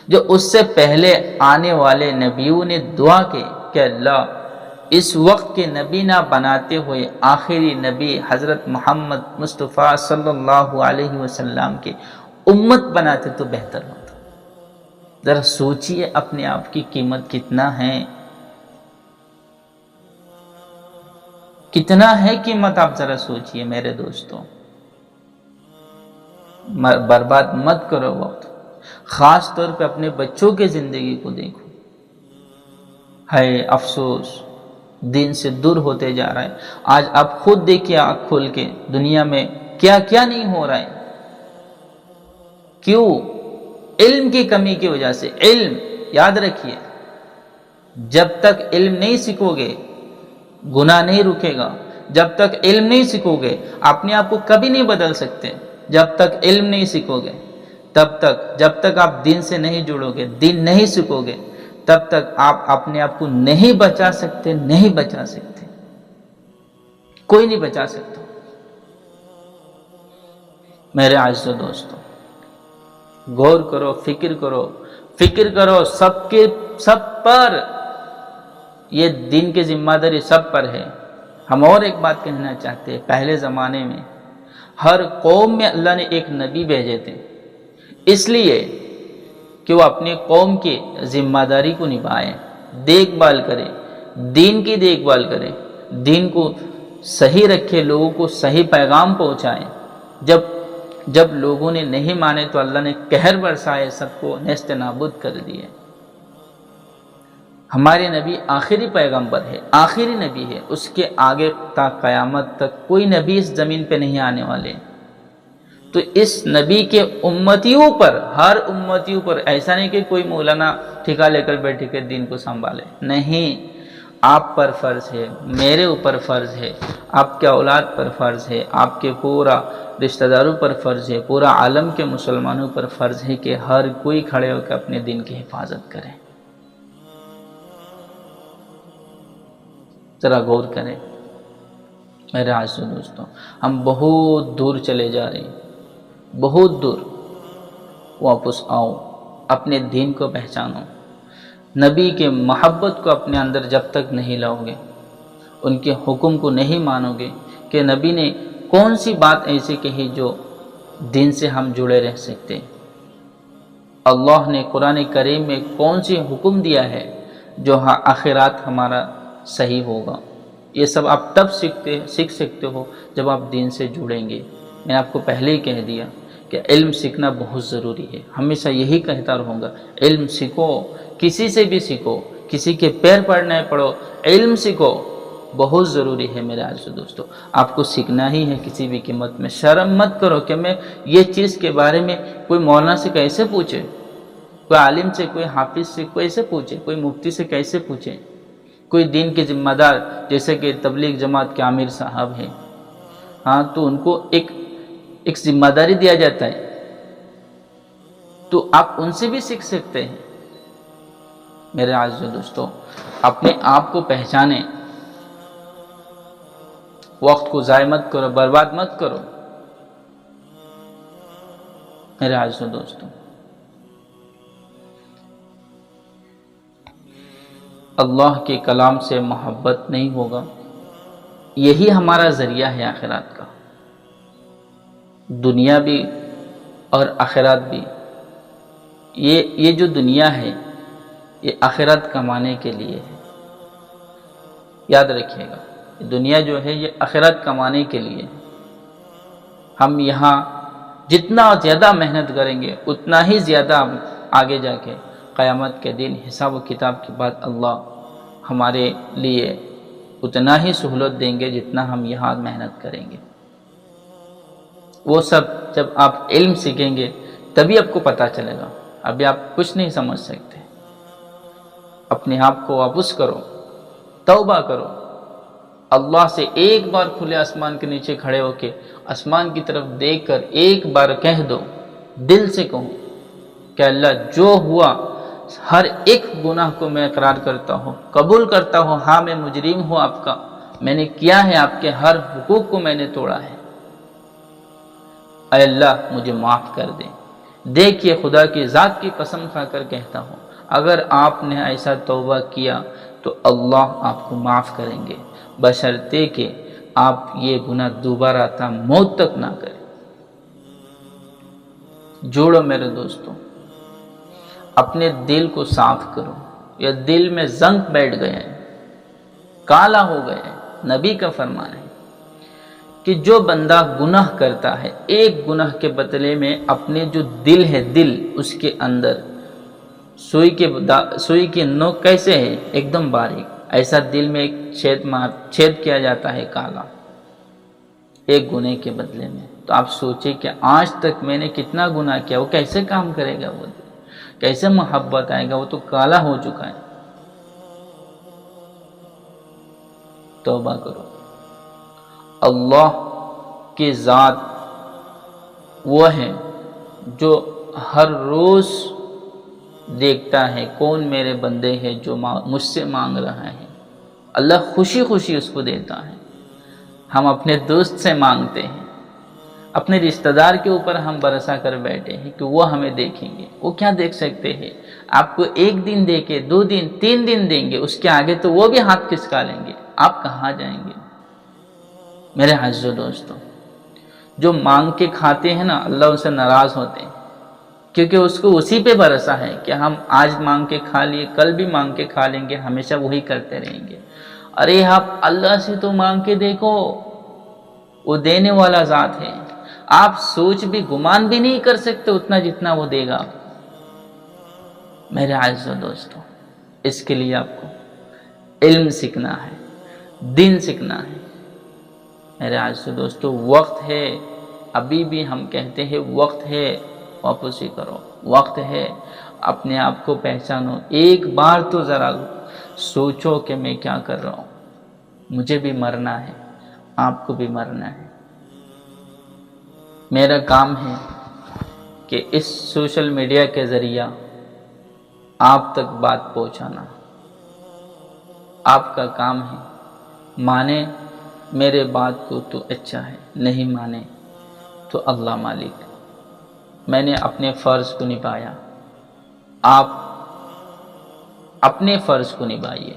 جو اس سے پہلے آنے والے نبیوں نے دعا کی کہ اللہ اس وقت کے نبی نہ بناتے ہوئے آخری نبی حضرت محمد مصطفیٰ صلی اللہ علیہ وسلم کے امت بناتے تو بہتر ہوتا. ذرا سوچئے اپنے آپ کی قیمت کتنا ہے، کتنا ہے قیمت. آپ ذرا سوچئے میرے دوستوں. برباد مت کرو وقت. خاص طور پہ اپنے بچوں کے زندگی کو دیکھو. ہے افسوس دین سے دور ہوتے جا رہا ہے۔ آج آپ خود دیکھیے آنکھ کھول کے، دنیا میں کیا کیا نہیں ہو رہا ہے۔ کیوں؟ علم کی کمی کی وجہ سے۔ علم یاد رکھیے، جب تک علم نہیں سیکھو گے گناہ نہیں رکے گا۔ جب تک علم نہیں سیکھو گے اپنے آپ کو کبھی نہیں بدل سکتے۔ جب تک علم نہیں سیکھو گے تب تک، جب تک آپ دین سے نہیں جڑو گے، دین نہیں سیکھو گے، تب تک آپ اپنے آپ کو نہیں بچا سکتے، نہیں بچا سکتے، کوئی نہیں بچا سکتا۔ میرے عزیز و دوستو، غور کرو، فکر کرو، سب پر یہ دین کی ذمہ داری سب پر ہے۔ ہم اور ایک بات کہنا چاہتے ہیں، پہلے زمانے میں ہر قوم میں اللہ نے ایک نبی بھیجے تھے، اس لیے کہ وہ اپنی قوم کی ذمہ داری کو نبھائیں، دیکھ بھال کرے، دین کی دیکھ بھال کرے، دین کو صحیح رکھے، لوگوں کو صحیح پیغام پہنچائیں۔ جب لوگوں نے نہیں مانے تو اللہ نے قہر برسائے، سب کو نیست نابود کر دیے۔ ہمارے نبی آخری پیغمبر ہے، آخری نبی ہے، اس کے آگے تا قیامت تک کوئی نبی اس زمین پہ نہیں آنے والے۔ تو اس نبی کے امتیوں پر، ہر امتیوں پر، ایسا نہیں کہ کوئی مولانا ٹھیکا لے کر بیٹھے کے دین کو سنبھالے، نہیں، آپ پر فرض ہے، میرے اوپر فرض ہے، آپ کے اولاد پر فرض ہے، آپ کے پورا رشتہ داروں پر فرض ہے، پورا عالم کے مسلمانوں پر فرض ہے کہ ہر کوئی کھڑے ہو کے اپنے دین کی حفاظت کرے۔ ذرا غور کریں میرے عزیز دوستوں، ہم بہت دور چلے جا رہے ہیں، بہت دور۔ واپس آؤ، اپنے دین کو پہچانو، نبی کے محبت کو اپنے اندر جب تک نہیں لاؤ گے، ان کے حکم کو نہیں مانو گے کہ نبی نے کون سی بات ایسی کہی جو دین سے ہم جڑے رہ سکتے، اللہ نے قرآن کریم میں کون سی حکم دیا ہے جو آخرات ہمارا صحیح ہوگا، یہ سب آپ تب سیکھ سکتے ہو جب آپ دین سے جڑیں گے۔ میں آپ کو پہلے ہی کہہ دیا کہ علم سیکھنا بہت ضروری ہے، ہمیشہ یہی کہتا رہوں گا، علم سیکھو، کسی سے بھی سیکھو، کسی کے پیر پڑھنے پڑھو، علم سیکھو، بہت ضروری ہے میرے عزیز دوستو۔ آپ کو سیکھنا ہی ہے کسی بھی قیمت میں۔ شرم مت کرو کہ میں یہ چیز کے بارے میں کوئی مولانا سے کیسے پوچھے، کوئی عالم سے، کوئی حافظ سے کیسے پوچھے، کوئی مفتی سے کیسے پوچھے، کوئی دین کے ذمہ دار جیسے کہ تبلیغ جماعت کے عامر صاحب ہیں، ہاں، تو ان کو ایک ذمہ داری دیا جاتا ہے، تو آپ ان سے بھی سیکھ سکتے ہیں۔ میرے عزیز دوستو، اپنے آپ کو پہچانیں، وقت کو ضائع مت کرو، برباد مت کرو میرے عزیز دوستو۔ اللہ کے کلام سے محبت نہیں ہوگا، یہی ہمارا ذریعہ ہے آخرات کا، دنیا بھی اور آخرات بھی۔ یہ جو دنیا ہے یہ آخرت کمانے کے لیے ہے، یاد رکھیے گا، دنیا جو ہے یہ آخرت کمانے کے لیے ہے۔ ہم یہاں جتنا زیادہ محنت کریں گے اتنا ہی زیادہ آگے جا کے قیامت کے دن حساب و کتاب کے بعد اللہ ہمارے لیے اتنا ہی سہولت دیں گے جتنا ہم یہاں محنت کریں گے۔ وہ سب جب آپ علم سیکھیں گے تبھی آپ کو پتہ چلے گا، ابھی آپ کچھ نہیں سمجھ سکتے۔ اپنے آپ کو واپس کرو، توبہ کرو، اللہ سے ایک بار کھلے آسمان کے نیچے کھڑے ہو کے آسمان کی طرف دیکھ کر ایک بار کہہ دو، دل سے کہو کہ اللہ جو ہوا ہر ایک گناہ کو میں اقرار کرتا ہوں، قبول کرتا ہوں، ہاں میں مجرم ہوں آپ کا، میں نے کیا ہے، آپ کے ہر حقوق کو میں نے توڑا ہے، اے اللہ مجھے معاف کر دے۔ دیکھیے خدا کی ذات کی قسم کھا کر کہتا ہوں، اگر آپ نے ایسا توبہ کیا تو اللہ آپ کو معاف کریں گے، بشرطے کہ آپ یہ گناہ دوبارہ تا موت تک نہ کریں۔ جوڑو میرے دوستوں، اپنے دل کو صاف کرو، یہ دل میں زنگ بیٹھ گئے ہیں، کالا ہو گئے ہیں۔ نبی کا فرمان ہے کہ جو بندہ گناہ کرتا ہے، ایک گناہ کے بدلے میں اپنے جو دل ہے، دل اس کے اندر سوئی کی نوک کیسے ہے، ایک دم باریک، ایسا دل میں ایک چھید کیا جاتا ہے کالا، ایک گناہ کے بدلے میں. تو آپ سوچیں کہ آج تک میں نے کتنا گناہ کیا، وہ کیسے کام کرے گا، وہ کیسے محبت آئے گا، وہ تو کالا ہو چکا ہے. توبہ کرو. اللہ کی ذات وہ ہے جو ہر روز دیکھتا ہے کون میرے بندے ہیں جو مجھ سے مانگ رہا ہے. اللہ خوشی خوشی اس کو دیتا ہے. ہم اپنے دوست سے مانگتے ہیں، اپنے رشتہ دار کے اوپر ہم بھروسہ کر بیٹھے ہیں کہ وہ ہمیں دیکھیں گے. وہ کیا دیکھ سکتے ہیں؟ آپ کو 1 دن دے کے 2 دن 3 دن دیں گے، اس کے آگے تو وہ بھی ہاتھ کھسکا لیں گے. آپ کہاں جائیں گے؟ میرے عزیزو دوستو، جو مانگ کے کھاتے ہیں نا، اللہ ان سے ناراض ہوتے ہیں، کیونکہ اس کو اسی پہ بھروسہ ہے کہ ہم آج مانگ کے کھا لیے، کل بھی مانگ کے کھا لیں گے، ہمیشہ وہی کرتے رہیں گے. ارے آپ اللہ سے تو مانگ کے دیکھو، وہ دینے والا ذات ہے. آپ سوچ بھی گمان بھی نہیں کر سکتے اتنا جتنا وہ دے گا. میرے عزیزو دوستو، اس کے لیے آپ کو علم سیکھنا ہے، دین سیکھنا ہے. میرے عزیزو دوستو، وقت ہے، ابھی بھی ہم کہتے ہیں وقت ہے، واپسی کرو. وقت ہے، اپنے آپ کو پہچانو. ایک بار تو ذرا سوچو کہ میں کیا کر رہا ہوں. مجھے بھی مرنا ہے، آپ کو بھی مرنا ہے. میرا کام ہے کہ اس سوشل میڈیا کے ذریعہ آپ تک بات پہنچانا. آپ کا کام ہے. مانے میرے بات کو تو اچھا ہے، نہیں مانے تو اللہ مالک. میں نے اپنے فرض کو نبھایا، آپ اپنے فرض کو نبھائیے.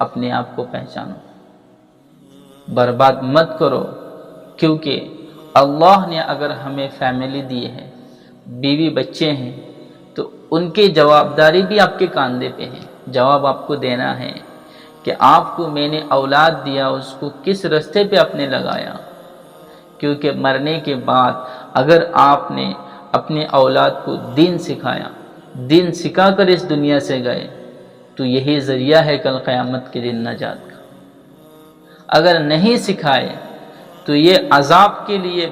اپنے آپ کو پہچانو، برباد مت کرو. کیونکہ اللہ نے اگر ہمیں فیملی دی ہے، بیوی بچے ہیں، تو ان کی جوابداری بھی آپ کے کاندھے پہ ہے. جواب آپ کو دینا ہے کہ آپ کو میں نے اولاد دیا، اس کو کس رستے پہ آپ نے لگایا. کیونکہ مرنے کے بعد اگر آپ نے اپنے اولاد کو دین سکھایا، دین سکھا کر اس دنیا سے گئے، تو یہی ذریعہ ہے کل قیامت کے دن نجات کا. اگر نہیں سکھائے تو یہ عذاب کے لیے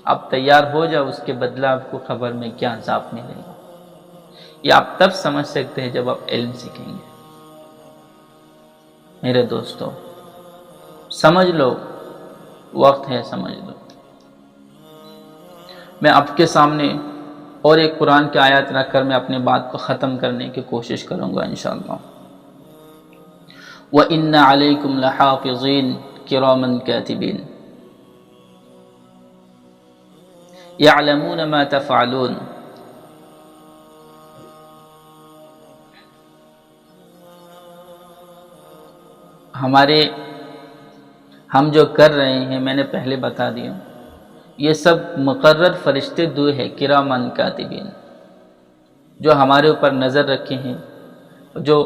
آپ تیار ہو جاؤ. اس کے بدلہ آپ کو خبر میں کیا عذاب ملے گا. یہ آپ تب سمجھ سکتے ہیں جب آپ علم سیکھیں گے. میرے دوستو، سمجھ لو، وقت ہے، سمجھ لو. میں آپ کے سامنے اور ایک قرآن کی آیت رکھ کر میں اپنی بات کو ختم کرنے کی کوشش کروں گا انشاءاللہ. وَإِنَّ عَلَيْكُمْ لَحَافِظِينَ كِرَامًا كَاتِبِينَ يَعْلَمُونَ مَا تَفْعَلُونَ. ہم جو کر رہے ہیں، میں نے پہلے بتا دیا، یہ سب مقرر فرشتے 2 ہیں، کرامن کاتبین، جو ہمارے اوپر نظر رکھے ہیں، جو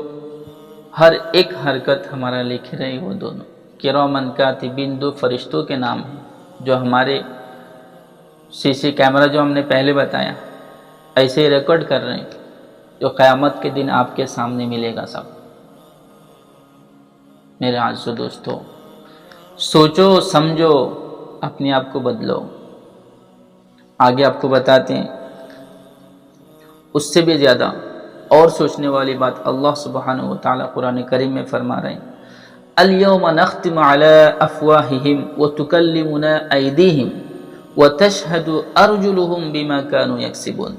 ہر ایک حرکت ہمارا لکھ رہے ہیں. وہ دونوں کرامن کاتبین 2 فرشتوں کے نام ہیں، جو ہمارے CC کیمرہ جو ہم نے پہلے بتایا ایسے ہی ریکارڈ کر رہے ہیں، جو قیامت کے دن آپ کے سامنے ملے گا سب. میرے عزیزو دوستو، سوچو سمجھو، اپنے آپ کو بدلو. آگے آپ کو بتاتے ہیں اس سے بھی زیادہ اور سوچنے والی بات. اللہ سبحانہ و تعالی قرآن کریم میں فرما رہے ہیں، اليوم نختم على افواههم وتكلمنا ايديهم وتشهد ارجلهم بما كانوا يكسبون.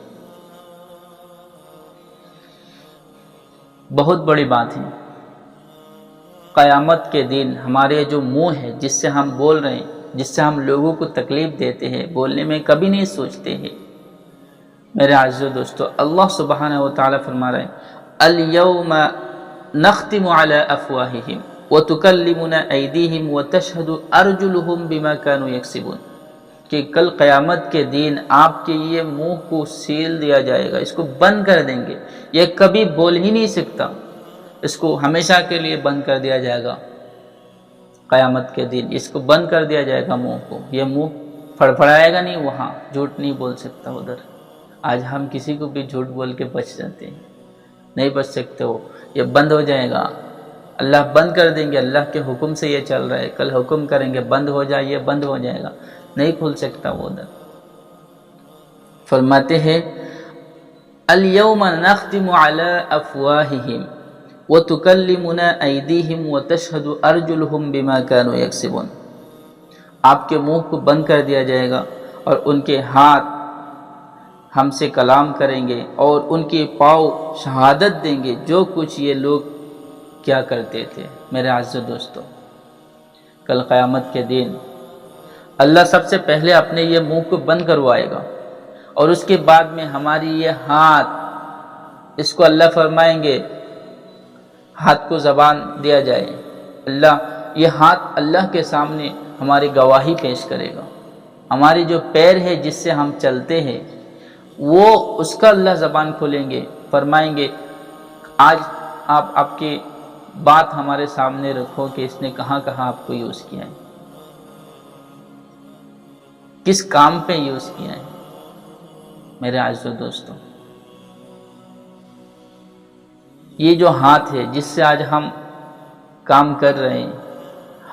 بہت بڑی بات ہے. قیامت کے دن ہمارے جو منہ ہے، جس سے ہم بول رہے ہیں، جس سے ہم لوگوں کو تکلیف دیتے ہیں، بولنے میں کبھی نہیں سوچتے ہیں. میرے عزیزو دوستو، اللہ سبحانہ و تعالی فرما رہے ہیں، اليوم نختم على افواههم وتكلمنا ايديهم وتشهد ارجلهم بما كانوا يكسبون. کہ کل قیامت کے دن آپ کے یہ منہ کو سیل دیا جائے گا، اس کو بند کر دیں گے. یہ کبھی بول ہی نہیں سکتا، اس کو ہمیشہ کے لیے بند کر دیا جائے گا. قیامت کے دن اس کو بند کر دیا جائے گا منہ کو. یہ منہ پھڑپھڑائے گا نہیں، وہاں جھوٹ نہیں بول سکتا. ادھر آج ہم کسی کو بھی جھوٹ بول کے بچ جاتے ہیں، نہیں بچ سکتے. ہو یہ بند ہو جائے گا. اللہ بند کر دیں گے، اللہ کے حکم سے یہ چل رہا ہے، کل حکم کریں گے بند ہو جائے، یہ بند ہو جائے گا، نہیں کھل سکتا وہ در۔ فرماتے ہیں الیوم نختم علی افواہہم وتکلمنا ایدیہم وتشہد ارجلہم بما کانوا یکسبون، آپ کے منہ کو بند کر دیا جائے گا اور ان کے ہاتھ ہم سے کلام کریں گے اور ان کے پاؤں شہادت دیں گے جو کچھ یہ لوگ کیا کرتے تھے۔ میرے عزیز دوستو، کل قیامت کے دن اللہ سب سے پہلے اپنے یہ منہ کو بند کروائے گا اور اس کے بعد میں ہماری یہ ہاتھ، اس کو اللہ فرمائیں گے ہاتھ کو زبان دیا جائے، اللہ یہ ہاتھ اللہ کے سامنے ہماری گواہی پیش کرے گا۔ ہماری جو پیر ہے جس سے ہم چلتے ہیں وہ اس کا اللہ زبان کھولیں گے، فرمائیں گے آج آپ کی بات ہمارے سامنے رکھو کہ اس نے کہاں کہاں آپ کو یوز کیا ہے، کس کام پہ یوز کیا ہے۔ میرے عزیزو دوستو، یہ جو ہاتھ ہے جس سے آج ہم کام کر رہے ہیں،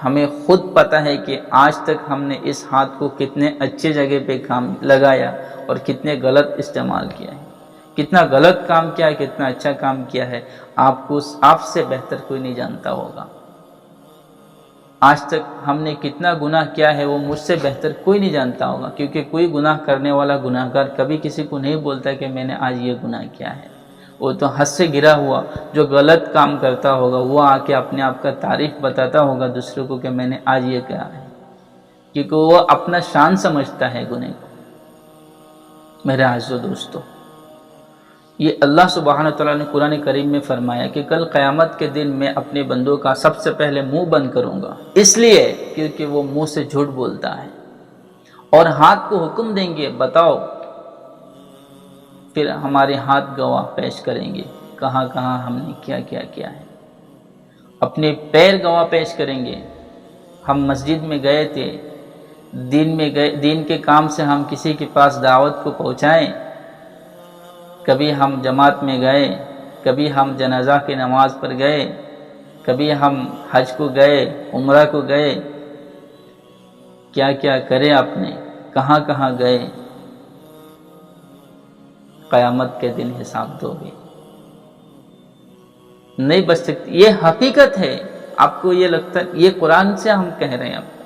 ہمیں خود پتہ ہے کہ آج تک ہم نے اس ہاتھ کو کتنے اچھے جگہ پہ کام لگایا اور کتنے غلط استعمال کیا ہے، کتنا غلط کام کیا ہے، کتنا اچھا کام کیا ہے، آپ سے بہتر کوئی نہیں جانتا ہوگا۔ آج تک ہم نے کتنا گناہ کیا ہے وہ مجھ سے بہتر کوئی نہیں جانتا ہوگا، کیونکہ کوئی گناہ کرنے والا گناہ گار کبھی کسی کو نہیں بولتا کہ میں نے آج یہ گناہ کیا ہے۔ وہ تو حد سے گرا ہوا جو غلط کام کرتا ہوگا وہ آ کے اپنے آپ کا تعریف بتاتا ہوگا دوسروں کو کہ میں نے آج یہ کیا ہے، کیونکہ وہ اپنا شان سمجھتا ہے گناہ کو۔ میرے عزیزو دوستو، یہ اللہ سبحانہ وتعالیٰ نے قرآن کریم میں فرمایا کہ کل قیامت کے دن میں اپنے بندوں کا سب سے پہلے منہ بند کروں گا، اس لیے کیونکہ وہ منہ سے جھوٹ بولتا ہے، اور ہاتھ کو حکم دیں گے بتاؤ، پھر ہمارے ہاتھ گواہ پیش کریں گے کہاں کہاں ہم نے کیا کیا کیا ہے، اپنے پیر گواہ پیش کریں گے۔ ہم مسجد میں گئے تھے، دین کے کام سے ہم کسی کے پاس دعوت کو پہنچائیں، کبھی ہم جماعت میں گئے، کبھی ہم جنازہ کی نماز پر گئے، کبھی ہم حج کو گئے، عمرہ کو گئے، کیا کیا کرے آپ نے، کہاں کہاں گئے، قیامت کے دن حساب دو گے، نہیں بچ سکتی۔ یہ حقیقت ہے، آپ کو یہ لگتا ہے یہ قرآن سے ہم کہہ رہے ہیں، آپ کو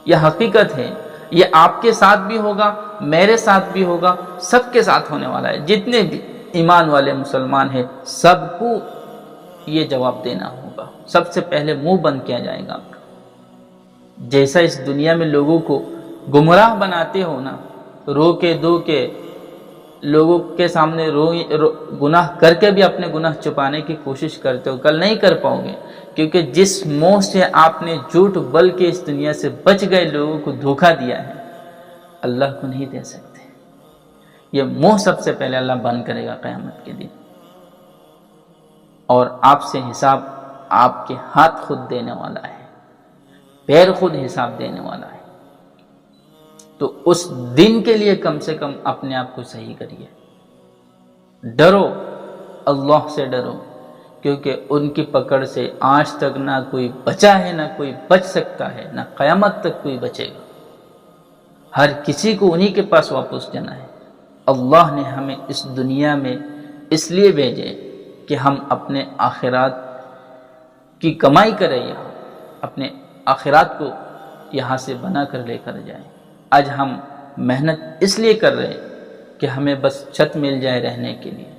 یہ حقیقت ہے، یہ آپ کے ساتھ بھی ہوگا، میرے ساتھ بھی ہوگا، سب کے ساتھ ہونے والا ہے۔ جتنے بھی ایمان والے مسلمان ہیں سب کو یہ جواب دینا ہوگا، سب سے پہلے منہ بند کیا جائے گا آپ کا۔ جیسا اس دنیا میں لوگوں کو گمراہ بناتے ہو نا، رو کے دو کے لوگوں کے سامنے گناہ کر کے بھی اپنے گناہ چھپانے کی کوشش کرتے ہو، کل نہیں کر پاؤ گے، کیونکہ جس منہ سے آپ نے جھوٹ بول کے اس دنیا سے بچ گئے، لوگوں کو دھوکہ دیا ہے، اللہ کو نہیں دے سکتے۔ یہ منہ سب سے پہلے اللہ بند کرے گا قیامت کے دن، اور آپ سے حساب آپ کے ہاتھ خود دینے والا ہے، پیر خود حساب دینے والا ہے۔ تو اس دن کے لیے کم سے کم اپنے آپ کو صحیح کریے، ڈرو، اللہ سے ڈرو، کیونکہ ان کی پکڑ سے آج تک نہ کوئی بچا ہے، نہ کوئی بچ سکتا ہے، نہ قیامت تک کوئی بچے گا۔ ہر کسی کو انہی کے پاس واپس جانا ہے۔ اللہ نے ہمیں اس دنیا میں اس لیے بھیجے کہ ہم اپنے آخرات کی کمائی کریں، یہاں اپنے آخرات کو یہاں سے بنا کر لے کر جائیں۔ آج ہم محنت اس لیے کر رہے ہیں کہ ہمیں بس چھت مل جائے رہنے کے لیے۔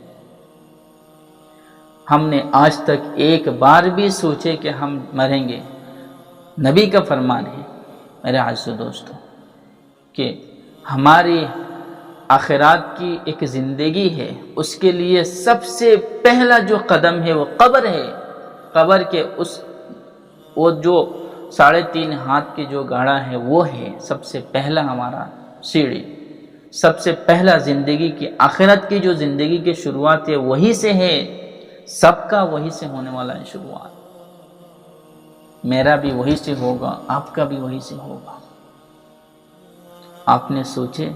ہم نے آج تک ایک بار بھی سوچے کہ ہم مریں گے؟ نبی کا فرمان ہے میرے عزیزو دوستو کہ ہماری آخرات کی ایک زندگی ہے، اس کے لیے سب سے پہلا جو قدم ہے وہ قبر ہے۔ قبر کے وہ جو 3.5 ہاتھ کی جو گاڑا ہے وہ ہے سب سے پہلا ہمارا سیڑھی، سب سے پہلا زندگی کی آخرت کی جو زندگی کی شروعات ہے وہی سے ہے، سب کا وہی سے ہونے والا ہے شروعات۔ میرا بھی وہی سے ہوگا، آپ کا بھی وہی سے ہوگا۔ آپ نے سوچے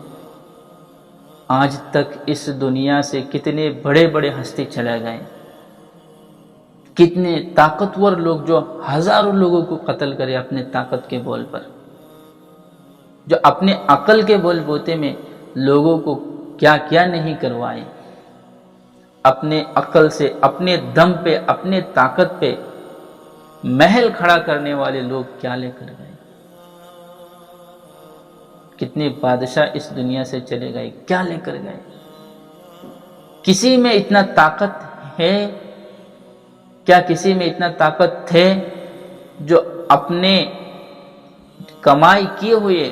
آج تک اس دنیا سے کتنے بڑے بڑے ہستی چلے گئے، کتنے طاقتور لوگ جو ہزاروں لوگوں کو قتل کرے اپنے طاقت کے بول پر، جو اپنے عقل کے بول بوتے میں لوگوں کو کیا کیا نہیں کروائے، اپنے عقل سے، اپنے دم پہ، اپنے طاقت پہ محل کھڑا کرنے والے لوگ کیا لے کر گئے، کتنے بادشاہ اس دنیا سے چلے گئے، کیا لے کر گئے؟ کسی میں اتنا طاقت ہے کیا؟ کسی میں اتنا طاقت تھے جو اپنے کمائی کیے ہوئے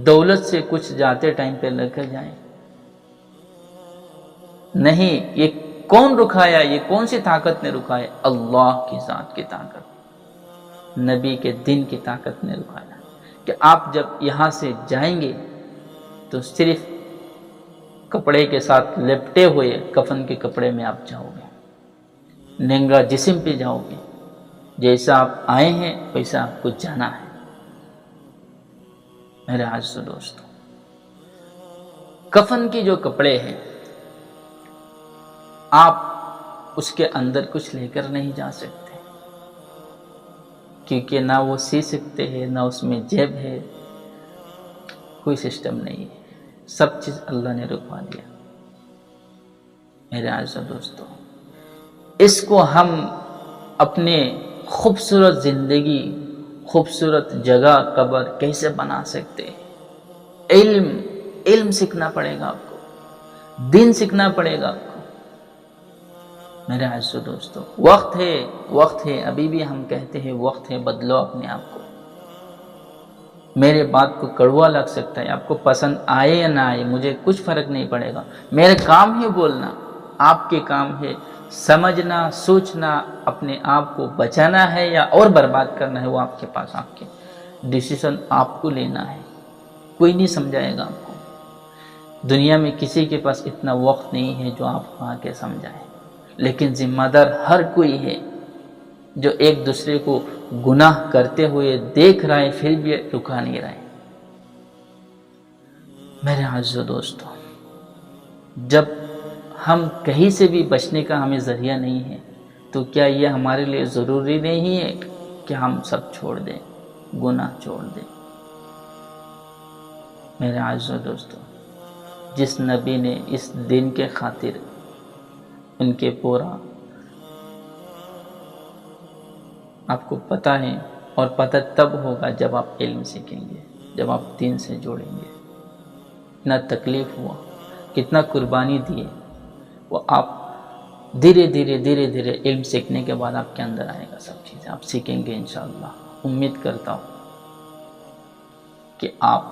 دولت سے کچھ جاتے ٹائم پہ لے کر جائیں؟ نہیں، یہ کون رکایا؟ یہ کون سی طاقت نے رکایا؟ اللہ کی ذات کی طاقت، نبی کے دین کی طاقت نے رکایا کہ آپ جب یہاں سے جائیں گے تو صرف کپڑے کے ساتھ لپٹے ہوئے کفن کے کپڑے میں آپ جاؤ گے، ننگا جسم پہ جاؤ گے، جیسا آپ آئے ہیں ویسا آپ کو جانا ہے۔ میرے عزیز دوستو، کفن کی جو کپڑے ہیں آپ اس کے اندر کچھ لے کر نہیں جا سکتے، کیونکہ نہ وہ سی سکتے ہیں، نہ اس میں جیب ہے، کوئی سسٹم نہیں ہے، سب چیز اللہ نے رکھوا دیا۔ میرے عزیز دوستو، اس کو ہم اپنے خوبصورت زندگی، خوبصورت جگہ قبر کیسے بنا سکتے ہیں؟ علم سیکھنا پڑے گا آپ کو، دین سیکھنا پڑے گا آپ کو۔ میرے عزیز دوستو، وقت ہے، ابھی بھی ہم کہتے ہیں وقت ہے، بدلو اپنے آپ کو۔ میرے بات کو کڑوا لگ سکتا ہے، آپ کو پسند آئے یا نہ آئے، مجھے کچھ فرق نہیں پڑے گا، میرے کام ہے بولنا، آپ کے کام ہے سمجھنا، سوچنا، اپنے آپ کو بچانا ہے یا اور برباد کرنا ہے، وہ آپ کے پاس، آپ کے ڈیسیشن آپ کو لینا ہے، کوئی نہیں سمجھائے گا آپ کو۔ دنیا میں کسی کے پاس اتنا وقت نہیں ہے جو آپ کو آ کے سمجھائے، لیکن ذمہ دار ہر کوئی ہے جو ایک دوسرے کو گناہ کرتے ہوئے دیکھ رہا ہے پھر بھی رکا نہیں رہا ہے۔ میرے عزیز دوستو، جب ہم کہیں سے بھی بچنے کا ہمیں ذریعہ نہیں ہے تو کیا یہ ہمارے لیے ضروری نہیں ہے کہ ہم سب چھوڑ دیں، گناہ چھوڑ دیں؟ میرے عزیز دوستو، جس نبی نے اس دین کے خاطر ان کے پورا آپ کو پتہ ہے، اور پتہ تب ہوگا جب آپ علم سیکھیں گے، جب آپ دین سے جوڑیں گے۔ اتنا تکلیف ہوا، کتنا قربانی دیے، وہ آپ دھیرے دھیرے علم سیکھنے کے بعد آپ کے اندر آئے گا، سب چیزیں آپ سیکھیں گے انشاءاللہ۔ امید کرتا ہوں کہ آپ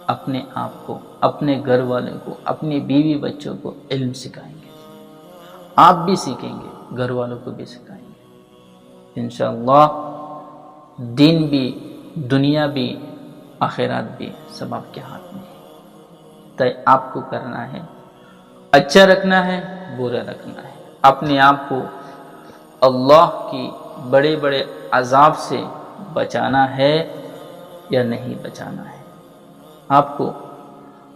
اپنے آپ کو، اپنے گھر والوں کو، اپنی بیوی بچوں کو علم سکھائیں گے، آپ بھی سیکھیں گے، گھر والوں کو بھی سکھائیں گے انشاءاللہ۔ دین بھی، دنیا بھی، آخرات بھی، سب آپ کے ہاتھ میں ہے۔ تو آپ کو کرنا ہے، اچھا رکھنا ہے، برا رکھنا ہے، اپنے آپ کو اللہ کی بڑے بڑے عذاب سے بچانا ہے یا نہیں بچانا ہے، آپ کو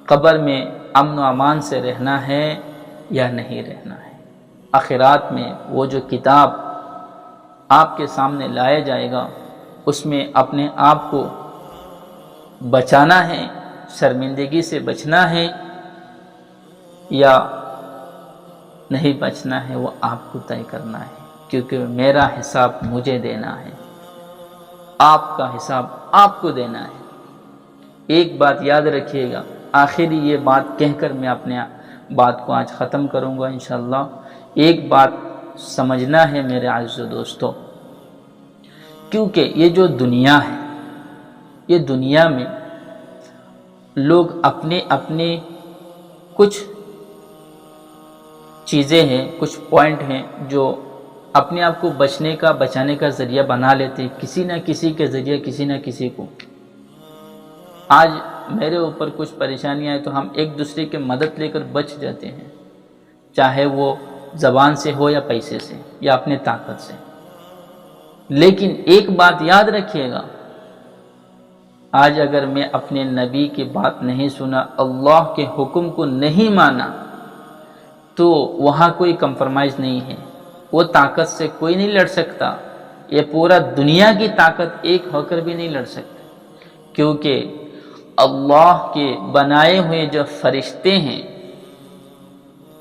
قبر میں امن و امان سے رہنا ہے یا نہیں رہنا ہے، آخرات میں وہ جو کتاب آپ کے سامنے لایا جائے گا اس میں اپنے آپ کو بچانا ہے، شرمندگی سے بچنا ہے یا نہیں بچنا ہے، وہ آپ کو طے کرنا ہے، کیونکہ میرا حساب مجھے دینا ہے، آپ کا حساب آپ کو دینا ہے۔ ایک بات یاد رکھیے گا، آخری یہ بات کہہ کر میں اپنے بات کو آج ختم کروں گا انشاءاللہ۔ ایک بات سمجھنا ہے میرے عزیز دوستو، کیونکہ یہ جو دنیا ہے، یہ دنیا میں لوگ اپنے کچھ چیزیں ہیں، کچھ پوائنٹ ہیں جو اپنے آپ کو بچانے کا ذریعہ بنا لیتے ہیں، کسی نہ کسی کے ذریعے، کسی نہ کسی کو۔ آج میرے اوپر کچھ پریشانیاں ہیں تو ہم ایک دوسرے کی مدد لے کر بچ جاتے ہیں، چاہے وہ زبان سے ہو یا پیسے سے یا اپنے طاقت سے۔ لیکن ایک بات یاد رکھیے گا، آج اگر میں اپنے نبی کی بات نہیں سنا، اللہ کے حکم کو نہیں مانا، تو وہاں کوئی کمپرمائز نہیں ہے، وہ طاقت سے کوئی نہیں لڑ سکتا، یہ پورا دنیا کی طاقت ایک ہو کر بھی نہیں لڑ سکتا، کیونکہ اللہ کے بنائے ہوئے جو فرشتے ہیں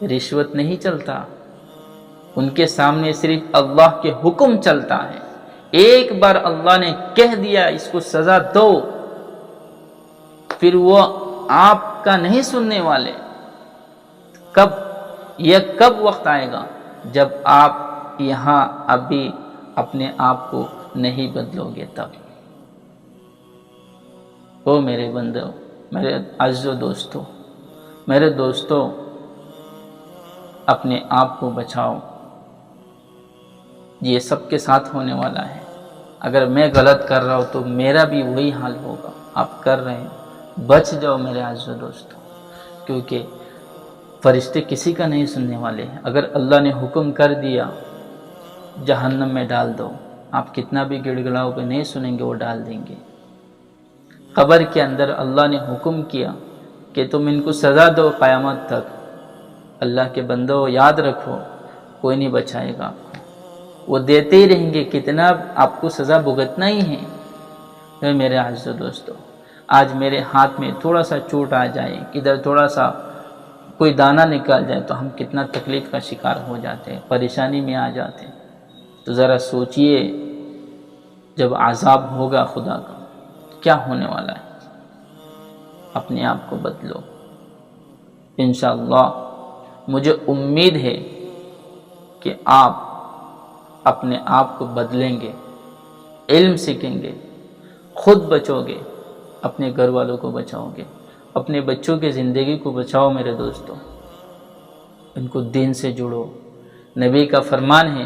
رشوت نہیں چلتا، ان کے سامنے صرف اللہ کے حکم چلتا ہے۔ ایک بار اللہ نے کہہ دیا اس کو سزا دو، پھر وہ آپ کا نہیں سننے والے۔ کب وقت آئے گا جب آپ یہاں ابھی اپنے آپ کو نہیں بدلو گے تب۔ او میرے بندو، میرے عزیزو دوستو، میرے دوستو، اپنے آپ کو بچاؤ، یہ سب کے ساتھ ہونے والا ہے۔ اگر میں غلط کر رہا ہوں تو میرا بھی وہی حال ہوگا، آپ کر رہے ہیں، بچ جاؤ میرے عزیزو دوستو، کیونکہ فرشتے کسی کا نہیں سننے والے ہیں۔ اگر اللہ نے حکم کر دیا جہنم میں ڈال دو، آپ کتنا بھی گڑ گڑاؤ گے نہیں سنیں گے، وہ ڈال دیں گے۔ قبر کے اندر اللہ نے حکم کیا کہ تم ان کو سزا دو قیامت تک، اللہ کے بندو یاد رکھو کوئی نہیں بچائے گا آپ کو، وہ دیتے ہی رہیں گے، کتنا آپ کو سزا بھگتنا ہی ہے۔ میرے عزیزو دوستو، آج میرے ہاتھ میں تھوڑا سا چوٹ آ جائے، ادھر تھوڑا سا کوئی دانہ نکال جائے تو ہم کتنا تکلیف کا شکار ہو جاتے ہیں، پریشانی میں آ جاتے ہیں۔ تو ذرا سوچئے جب عذاب ہوگا خدا کا کیا ہونے والا ہے۔ اپنے آپ کو بدلو، انشاءاللہ مجھے امید ہے کہ آپ اپنے آپ کو بدلیں گے، علم سیکھیں گے، خود بچو گے، اپنے گھر والوں کو بچاؤ گے، اپنے بچوں کی زندگی کو بچاؤ میرے دوستو، ان کو دین سے جوڑو۔ نبی کا فرمان ہے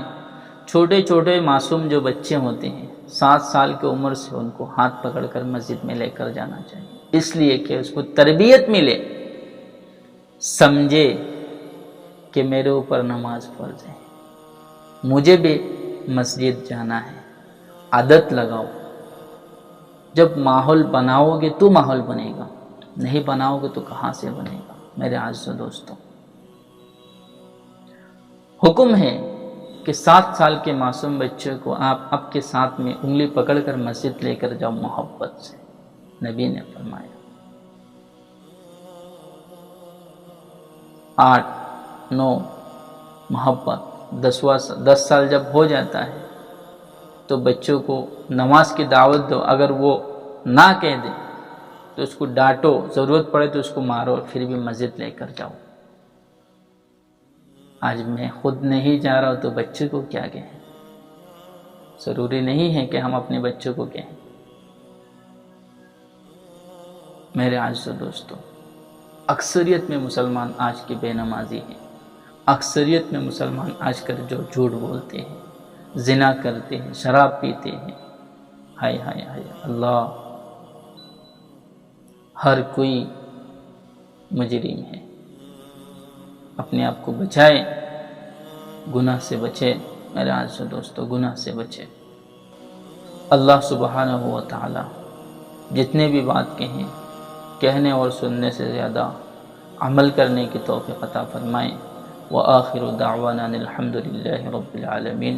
چھوٹے چھوٹے معصوم جو بچے ہوتے ہیں 7 سال کی عمر سے ان کو ہاتھ پکڑ کر مسجد میں لے کر جانا چاہیے، اس لیے کہ اس کو تربیت ملے، سمجھے کہ میرے اوپر نماز فرض ہے، مجھے بھی مسجد جانا ہے، عادت لگاؤ۔ جب ماحول بناؤ گے تو ماحول بنے گا، نہیں بناؤ گے تو کہاں سے بنے گا۔ میرے عزیزو دوستو، حکم ہے کہ 7 سال کے معصوم بچے کو آپ اب کے ساتھ میں انگلی پکڑ کر مسجد لے کر جاؤ محبت سے، نبی نے فرمایا۔ 8 9 محبت، 10 سال جب ہو جاتا ہے تو بچوں کو نماز کی دعوت دو، اگر وہ نہ کہہ دے تو اس کو ڈانٹو، ضرورت پڑے تو اس کو مارو، پھر بھی مسجد لے کر جاؤ۔ آج میں خود نہیں جا رہا ہوں تو بچے کو کیا کہیں، ضروری نہیں ہے کہ ہم اپنے بچوں کو کہیں۔ میرے عزیزو دوستو، اکثریت میں مسلمان آج کی بے نمازی ہیں، اکثریت میں مسلمان آج کل جو جھوٹ بولتے ہیں، زنا کرتے ہیں، شراب پیتے ہیں، ہائے ہائے ہائے اللہ، ہر کوئی مجرم ہے۔ اپنے آپ کو بچائے، گناہ سے بچے میرے عزیزو دوستو، گناہ سے بچے۔ اللہ سبحانہ و تعالی جتنے بھی بات کہیں، کہنے اور سننے سے زیادہ عمل کرنے کی توفیق عطا فرمائیں۔ وآخر دعوانا الحمد للہ رب العالمین۔